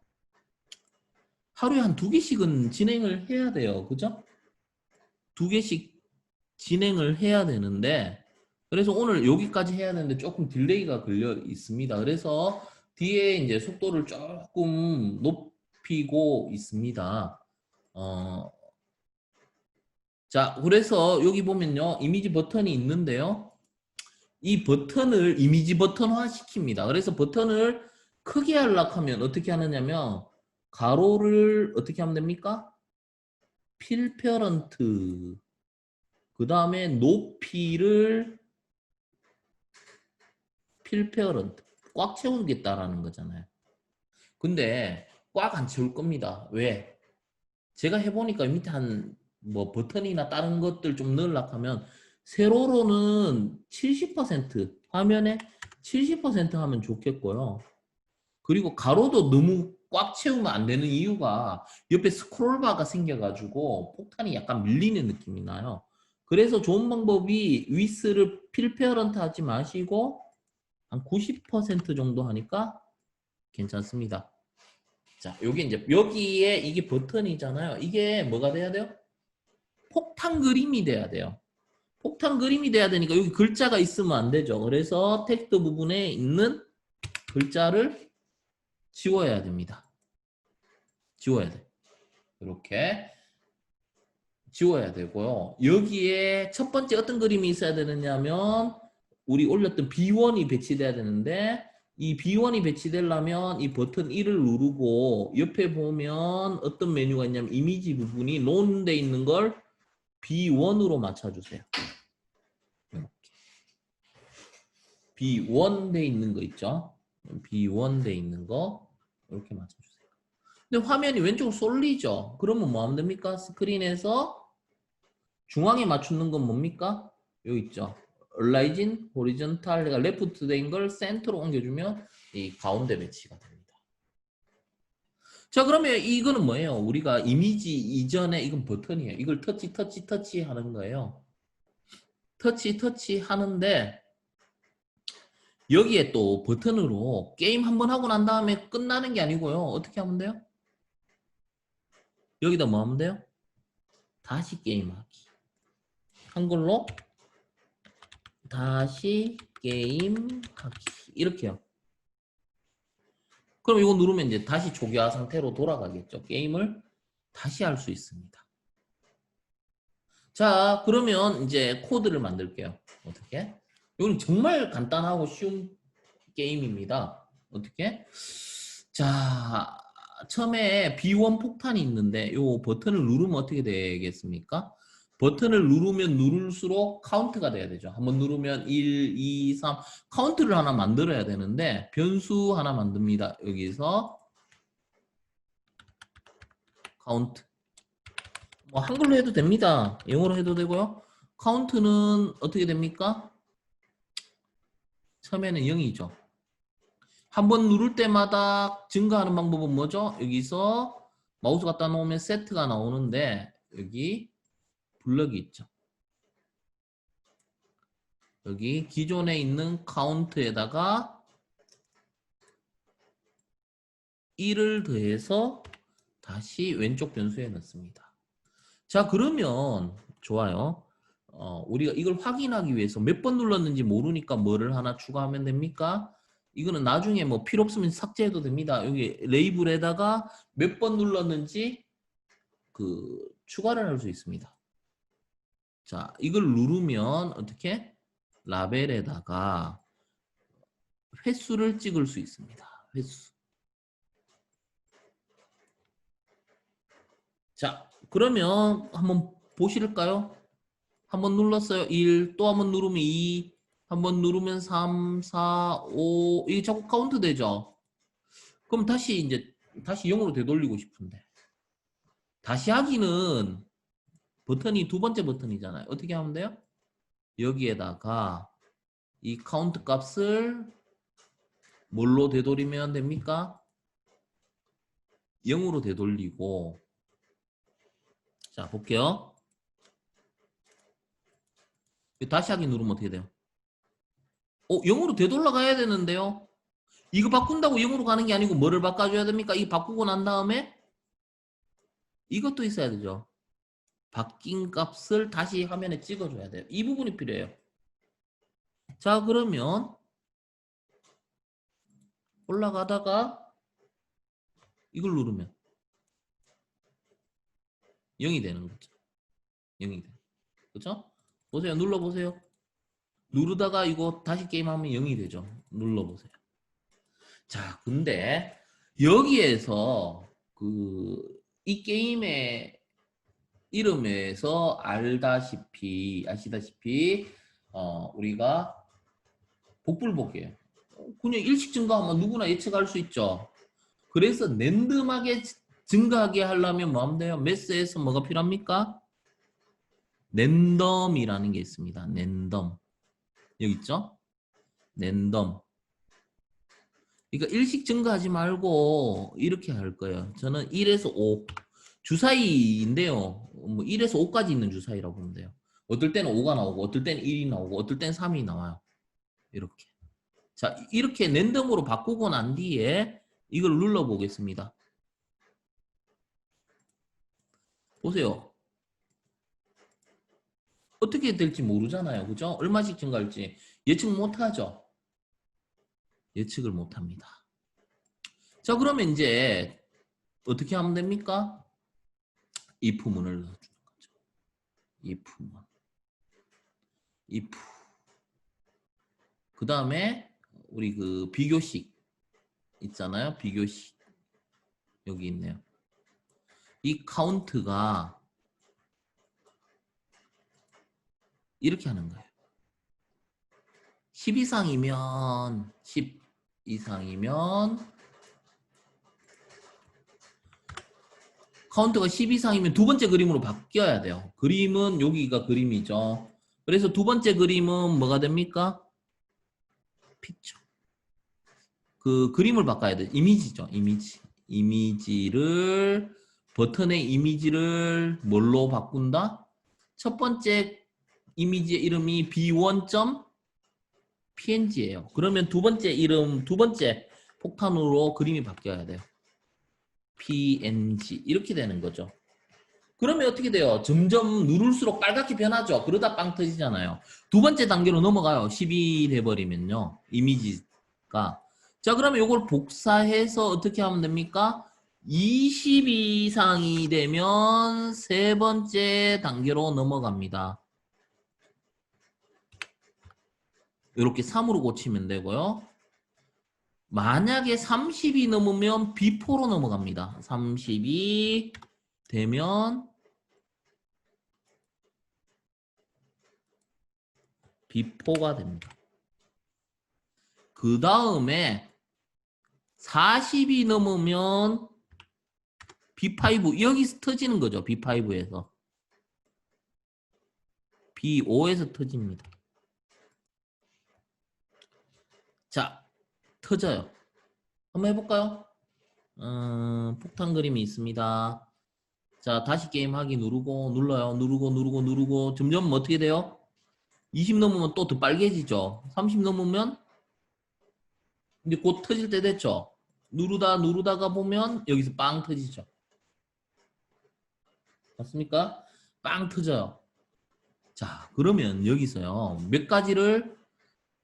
하루에 한 2개씩은 진행을 해야 돼요. 그죠? 2개씩 진행을 해야 되는데 그래서 오늘 여기까지 해야 되는데 조금 딜레이가 걸려 있습니다. 그래서 뒤에 이제 속도를 조금 높이고 있습니다. 자, 그래서 여기 보면요. 이미지 버튼이 있는데요. 이 버튼을 이미지 버튼화 시킵니다. 그래서 버튼을 크게 하려고 하면 어떻게 하느냐면 가로를 어떻게 하면 됩니까? 필페런트 그 다음에 높이를 필페런트 꽉 채우겠다라는 거잖아요. 근데 꽉 안 채울 겁니다. 왜? 제가 해보니까 밑에 한 뭐 버튼이나 다른 것들 좀 넣으려고 하면 세로로는 70% 화면에 70% 하면 좋겠고요. 그리고 가로도 너무 꽉 채우면 안 되는 이유가 옆에 스크롤바가 생겨가지고 폭탄이 약간 밀리는 느낌이 나요. 그래서 좋은 방법이 위스를 필페어런트 하지 마시고 한 90% 정도 하니까 괜찮습니다. 자, 여기 이제 여기에 이게 버튼이잖아요. 이게 뭐가 돼야 돼요? 폭탄 그림이 돼야 돼요. 폭탄 그림이 돼야 되니까 여기 글자가 있으면 안 되죠. 그래서 텍스트 부분에 있는 글자를 지워야 됩니다. 지워야 돼. 이렇게 지워야 되고요. 여기에 첫 번째 어떤 그림이 있어야 되느냐면 우리 올렸던 B1이 배치돼야 되는데 이 B1이 배치되려면 이 버튼 1을 누르고 옆에 보면 어떤 메뉴가 있냐면 이미지 부분이 논돼 있는 걸 B1으로 맞춰주세요. 이렇게. B1 돼 있는 거 있죠? B1 돼 있는 거 이렇게 맞춰주세요. 근데 화면이 왼쪽으로 쏠리죠? 그러면 뭐 하면 됩니까? 스크린에서 중앙에 맞추는 건 뭡니까? 여기 있죠. Align, Horizontal, 내가 레프트 된 걸 센터로 옮겨주면 이 가운데 배치가 됩니다. 자, 그러면 이거는 뭐예요? 우리가 이미지 이전에 이건 버튼이에요. 이걸 터치 하는 거예요. 터치 하는데 여기에 또 버튼으로 게임 한번 하고 난 다음에 끝나는 게 아니고요. 어떻게 하면 돼요? 여기다 뭐 하면 돼요? 다시 게임하기. 한글로 다시 게임하기. 이렇게요. 그럼 이거 누르면 이제 다시 초기화 상태로 돌아가겠죠. 게임을 다시 할 수 있습니다. 자, 그러면 이제 코드를 만들게요. 어떻게? 이건 정말 간단하고 쉬운 게임입니다. 어떻게? 자, 처음에 B1 폭탄이 있는데 이 버튼을 누르면 어떻게 되겠습니까? 버튼을 누르면 누를수록 카운트가 돼야 되죠. 한번 누르면 1, 2, 3 카운트를 하나 만들어야 되는데 변수 하나 만듭니다. 여기서 카운트 뭐 한글로 해도 됩니다. 영어로 해도 되고요. 카운트는 어떻게 됩니까? 처음에는 0이죠. 한번 누를 때마다 증가하는 방법은 뭐죠? 여기서 마우스 갖다 놓으면 세트가 나오는데 여기 블럭이 있죠. 여기 기존에 있는 카운트에다가 1을 더해서 다시 왼쪽 변수에 넣습니다. 자, 그러면 좋아요. 우리가 이걸 확인하기 위해서 몇 번 눌렀는지 모르니까 뭐를 하나 추가하면 됩니까? 이거는 나중에 뭐 필요 없으면 삭제해도 됩니다. 여기 레이블에다가 몇 번 눌렀는지 그 추가를 할 수 있습니다. 자, 이걸 누르면 어떻게? 라벨에다가 횟수를 찍을 수 있습니다. 횟수. 자, 그러면 한번 보실까요? 한번 눌렀어요. 1, 또 한번 누르면 2, 한번 누르면 3, 4, 5, 이게 자꾸 카운트 되죠? 그럼 다시 이제 다시 0으로 되돌리고 싶은데. 다시 하기는 버튼이 두 번째 버튼이잖아요. 어떻게 하면 돼요? 여기에다가 이 카운트 값을 뭘로 되돌리면 됩니까? 0으로 되돌리고 자, 볼게요. 다시 하기 누르면 어떻게 돼요? 0으로 되돌아가야 되는데요. 이거 바꾼다고 0으로 가는 게 아니고 뭐를 바꿔줘야 됩니까? 이거 바꾸고 난 다음에 이것도 있어야 되죠. 바뀐 값을 다시 화면에 찍어줘야 돼요. 이 부분이 필요해요. 자, 그러면 올라가다가 이걸 누르면 0이 되는 거죠. 0이 돼. 그쵸? 보세요. 눌러보세요. 누르다가 이거 다시 게임하면 0이 되죠. 눌러보세요. 자, 근데 여기에서 이 게임의 이름에서 아시다시피 우리가 복불복이에요. 그냥 일식 증가하면 누구나 예측할 수 있죠. 그래서 랜덤하게 증가하게 하려면 뭐 하면 돼요? 매스에서 뭐가 필요합니까? 랜덤이라는 게 있습니다. 랜덤. 여기 있죠? 랜덤. 그러니까 일식 증가하지 말고 이렇게 할 거예요. 저는 1에서 5 주사위인데요. 뭐 1에서 5까지 있는 주사위라고 보면 돼요. 어떨 때는 5가 나오고 어떨 때는 1이 나오고 어떨 때는 3이 나와요. 이렇게. 자, 이렇게 랜덤으로 바꾸고 난 뒤에 이걸 눌러 보겠습니다. 보세요. 어떻게 될지 모르잖아요. 그죠? 얼마씩 증가할지 예측 못 하죠. 예측을 못 합니다. 자, 그러면 이제 어떻게 하면 됩니까? if문을 넣어주는 거죠. if문. if. 그 다음에 우리 그 비교식 있잖아요. 비교식. 여기 있네요. 이 카운트가 이렇게 하는 거예요. 10 이상이면 10 이상이면 카운트가 10 이상이면 두 번째 그림으로 바뀌어야 돼요. 그림은 여기가 그림이죠. 그래서 두 번째 그림은 뭐가 됩니까? 픽처. 그 그림을 바꿔야 돼. 이미지죠. 이미지. 이미지를 버튼의 이미지를 뭘로 바꾼다? 첫 번째 이미지의 이름이 b1.png예요. 그러면 두 번째 이름, 두 번째 폭탄으로 그림이 바뀌어야 돼요. png 이렇게 되는 거죠. 그러면 어떻게 돼요? 점점 누를수록 빨갛게 변하죠. 그러다 빵 터지잖아요. 두 번째 단계로 넘어가요. 10이 돼버리면요. 이미지가. 자, 그러면 이걸 복사해서 어떻게 하면 됩니까? 20 이상이 되면 세 번째 단계로 넘어갑니다. 이렇게 3으로 고치면 되고요. 만약에 30이 넘으면 B4로 넘어갑니다. 30이 되면 B4가 됩니다. 그 다음에 40이 넘으면 B5 여기서 터지는 거죠. B5에서 B5에서 터집니다. 자, 터져요. 한번 해볼까요? 폭탄 그림이 있습니다. 자, 다시 게임하기 누르고 눌러요. 누르고 점점 어떻게 돼요? 20 넘으면 또 더 빨개지죠. 30 넘으면 이제 곧 터질 때 됐죠. 누르다가 보면 여기서 빵 터지죠. 맞습니까? 빵 터져요. 자, 그러면 여기서요. 몇 가지를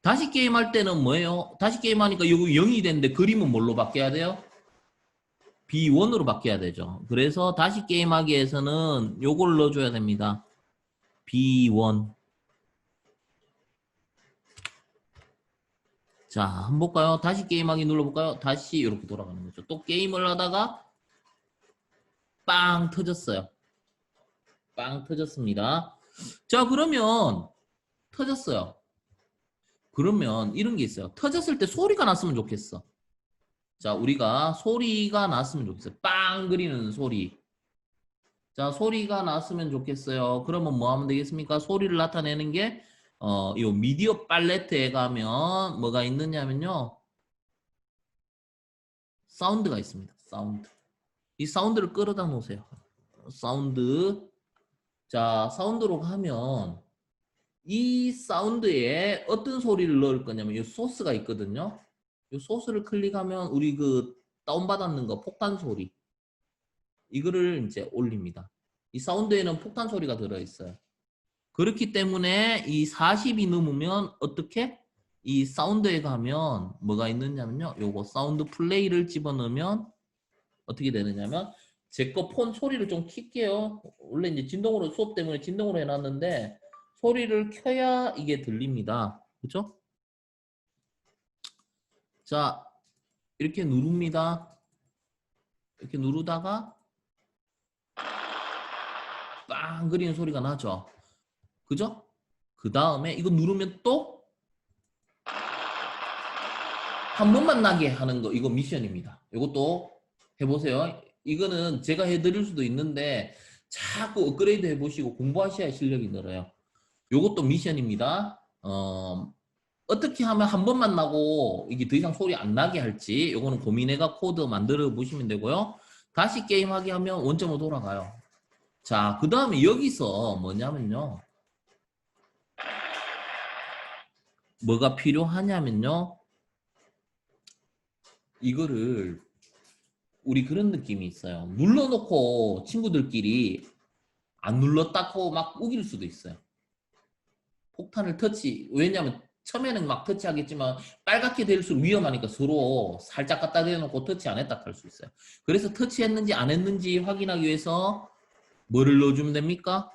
다시 게임할 때는 뭐예요? 다시 게임하니까 여기 0이 되는데 그림은 뭘로 바뀌어야 돼요? B1으로 바뀌어야 되죠. 그래서 다시 게임하기 위해서는 요걸 넣어줘야 됩니다. B1. 자, 한번 볼까요? 다시 게임하기 눌러볼까요? 다시 이렇게 돌아가는 거죠. 또 게임을 하다가 빵 터졌어요. 빵 터졌습니다. 자, 그러면 터졌어요. 그러면 이런 게 있어요. 터졌을 때 소리가 났으면 좋겠어. 자, 우리가 소리가 났으면 좋겠어요. 빵 그리는 소리. 자, 소리가 났으면 좋겠어요. 그러면 뭐 하면 되겠습니까? 소리를 나타내는 게 이 미디어 팔레트에 가면 뭐가 있느냐면요. 사운드가 있습니다. 사운드. 이 사운드를 끌어다 놓으세요. 사운드. 자, 사운드로 가면 이 사운드에 어떤 소리를 넣을 거냐면 이 소스가 있거든요. 이 소스를 클릭하면 우리 그 다운받았는 거 폭탄 소리 이거를 이제 올립니다. 이 사운드에는 폭탄 소리가 들어있어요. 그렇기 때문에 이 40이 넘으면 어떻게? 이 사운드에 가면 뭐가 있느냐면요. 요거 사운드 플레이를 집어넣으면 어떻게 되느냐면 제 거 폰 소리를 좀 킬게요. 원래 이제 진동으로 수업 때문에 진동으로 해놨는데 소리를 켜야 이게 들립니다. 그죠? 자, 이렇게 누릅니다. 이렇게 누르다가 빵 그리는 소리가 나죠. 그죠? 그 다음에 이거 누르면 또 한 번만 나게 하는 거, 이거 미션입니다. 이것도 해보세요. 이거는 제가 해드릴 수도 있는데 자꾸 업그레이드 해보시고 공부하셔야 실력이 늘어요. 이것도 미션입니다. 어떻게 하면 한 번만 나고 이게 더 이상 소리 안 나게 할지 이거는 고민해가 코드 만들어 보시면 되고요. 다시 게임하게 하면 원점으로 돌아가요. 자, 그 다음에 여기서 뭐냐면요. 뭐가 필요하냐면요. 이거를 우리 그런 느낌이 있어요. 눌러놓고 친구들끼리 안 눌렀다고 막 우길 수도 있어요. 폭탄을 터치, 왜냐면 처음에는 막 터치하겠지만 빨갛게 될수록 위험하니까 서로 살짝 갖다 대놓고 터치 안 했다 할 수 있어요. 그래서 터치했는지 안 했는지 확인하기 위해서 뭐를 넣어주면 됩니까?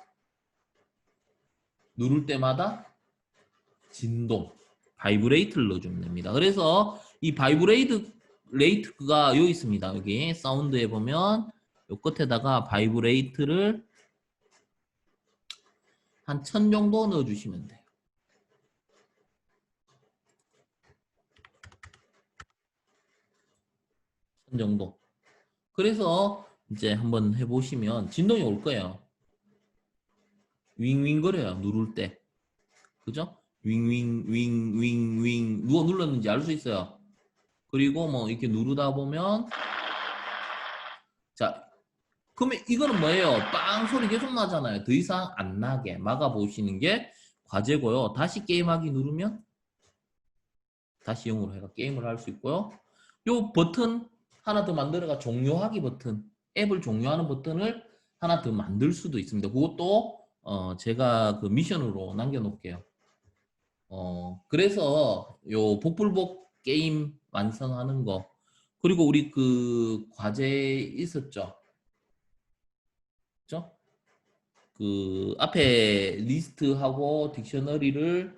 누를 때마다 진동, 바이브레이트를 넣어주면 됩니다. 그래서 이 바이브레이트가 여기 있습니다. 여기 사운드에 보면 요 끝에다가 바이브레이트를 한 1000 정도 넣어주시면 돼요. 1000 정도. 그래서 이제 한번 해보시면 진동이 올 거예요. 윙윙 거려요. 누를 때. 그죠? 윙윙 윙윙 누가 눌렀는지 알 수 있어요. 그리고 뭐 이렇게 누르다 보면 자, 그러면 이거는 뭐예요? 빵 소리 계속 나잖아요. 더 이상 안 나게 막아보시는 게 과제고요. 다시 게임하기 누르면 다시 0으로 해가 게임을 할 수 있고요. 요 버튼 하나 더 만들어가 종료하기 버튼, 앱을 종료하는 버튼을 하나 더 만들 수도 있습니다. 그것도 제가 그 미션으로 남겨놓을게요. 그래서 요 복불복 게임 완성하는 거, 그리고 우리 그 과제 있었죠? 그죠? 그 앞에 리스트하고 딕셔너리를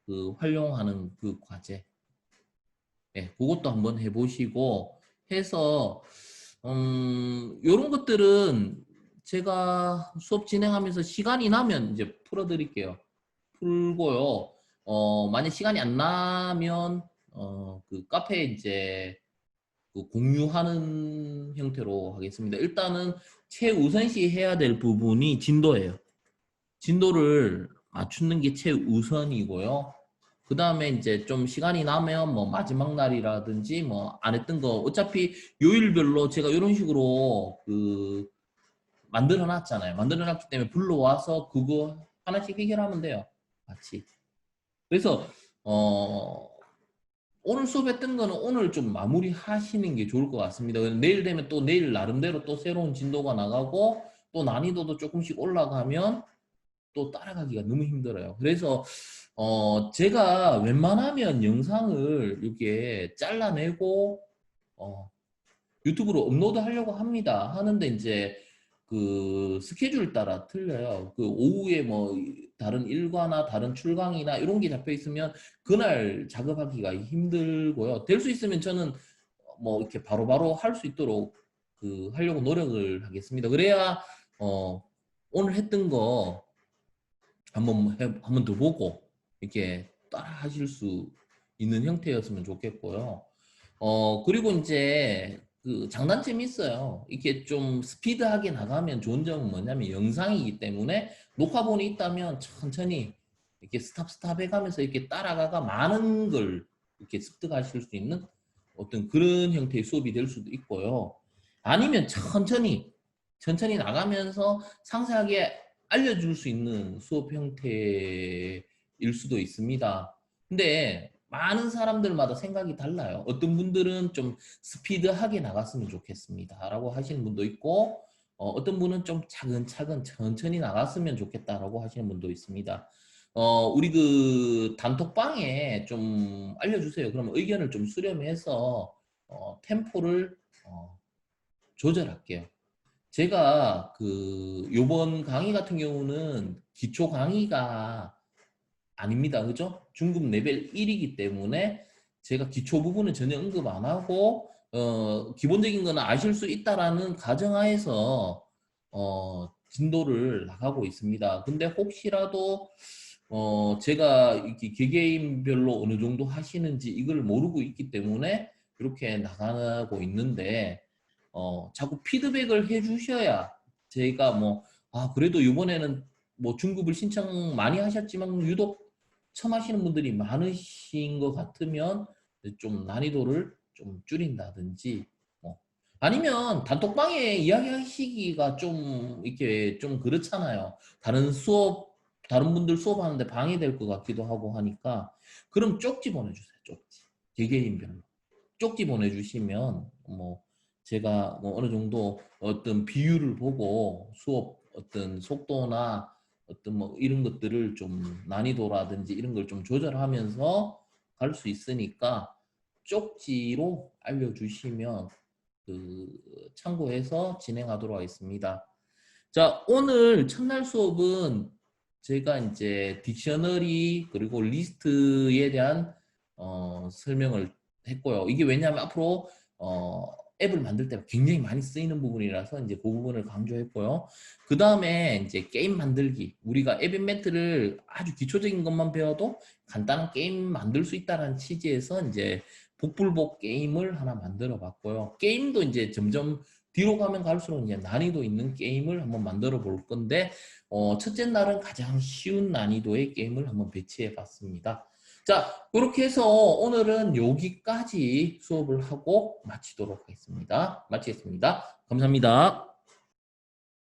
그 활용하는 그 과제. 예, 그것도 한번 해보시고 해서 요런 것들은 제가 수업 진행하면서 시간이 나면 이제 풀어드릴게요. 풀고요. 만약 시간이 안 나면 그 카페에 이제 그 공유하는 형태로 하겠습니다. 일단은 최우선시 해야 될 부분이 진도예요. 진도를 맞추는 게 최우선이고요. 그 다음에 이제 좀 시간이 나면 뭐 마지막 날이라든지 뭐 안 했던 거 어차피 요일별로 제가 이런 식으로 그 만들어 놨잖아요. 만들어 놨기 때문에 불러와서 그거 하나씩 해결하면 돼요. 같이. 그래서 오늘 수업했던 거는 오늘 좀 마무리 하시는 게 좋을 것 같습니다. 내일 되면 또 내일 나름대로 또 새로운 진도가 나가고 또 난이도도 조금씩 올라가면 또 따라가기가 너무 힘들어요. 그래서 제가 웬만하면 영상을 이렇게 잘라내고 유튜브로 업로드 하려고 합니다. 하는데 이제 그 스케줄 따라 틀려요. 그 오후에 뭐 다른 일과나 다른 출강이나 이런 게 잡혀 있으면 그날 작업하기가 힘들고요. 될 수 있으면 저는 뭐 이렇게 바로바로 할 수 있도록 그 하려고 노력을 하겠습니다. 그래야 오늘 했던 거 한번 더 보고 이렇게 따라 하실 수 있는 형태였으면 좋겠고요. 그리고 이제 그 장단점이 있어요. 이렇게 좀 스피드하게 나가면 좋은 점은 뭐냐면 영상이기 때문에 녹화본이 있다면 천천히 이렇게 스탑 해가면서 이렇게 따라가가 많은 걸 이렇게 습득하실 수 있는 어떤 그런 형태의 수업이 될 수도 있고요. 아니면 천천히 나가면서 상세하게 알려줄 수 있는 수업 형태일 수도 있습니다. 근데 많은 사람들마다 생각이 달라요. 어떤 분들은 좀 스피드하게 나갔으면 좋겠습니다 라고 하시는 분도 있고 어떤 분은 좀 차근차근 천천히 나갔으면 좋겠다라고 하시는 분도 있습니다. 우리 그 단톡방에 좀 알려주세요. 그러면 의견을 좀 수렴해서 템포를 조절할게요. 제가 그 요번 강의 같은 경우는 기초 강의가 아닙니다. 그죠? 중급 레벨 1이기 때문에 제가 기초 부분은 전혀 언급 안 하고 기본적인 거는 아실 수 있다라는 가정하에서 진도를 나가고 있습니다. 근데 혹시라도 제가 이렇게 개개인별로 어느 정도 하시는지 이걸 모르고 있기 때문에 이렇게 나가고 있는데 자꾸 피드백을 해 주셔야 제가 뭐 그래도 이번에는 뭐 중급을 신청 많이 하셨지만 유독 처음 하시는 분들이 많으신 것 같으면 좀 난이도를 좀 줄인다든지 뭐 아니면 단톡방에 이야기하시기가 좀 이렇게 좀 그렇잖아요. 다른 분들 수업하는데 방해될 것 같기도 하고 하니까 그럼 쪽지 보내주세요. 쪽지 개개인별로 쪽지 보내주시면 뭐 제가 뭐 어느 정도 어떤 비율을 보고 수업 어떤 속도나 어떤 뭐 이런 것들을 좀 난이도라든지 이런 걸 좀 조절하면서 갈 수 있으니까 쪽지로 알려주시면 그 참고해서 진행하도록 하겠습니다. 자, 오늘 첫날 수업은 제가 이제 딕셔너리 그리고 리스트에 대한 설명을 했고요. 이게 왜냐하면 앞으로 앱을 만들 때 굉장히 많이 쓰이는 부분이라서 이제 그 부분을 강조했고요. 그 다음에 이제 게임 만들기. 우리가 앱 인벤트를 아주 기초적인 것만 배워도 간단한 게임 만들 수 있다는 취지에서 이제 복불복 게임을 하나 만들어 봤고요. 게임도 이제 점점 뒤로 가면 갈수록 이제 난이도 있는 게임을 한번 만들어 볼 건데 첫째 날은 가장 쉬운 난이도의 게임을 한번 배치해 봤습니다. 자, 그렇게 해서 오늘은 여기까지 수업을 하고 마치도록 하겠습니다. 마치겠습니다. 감사합니다.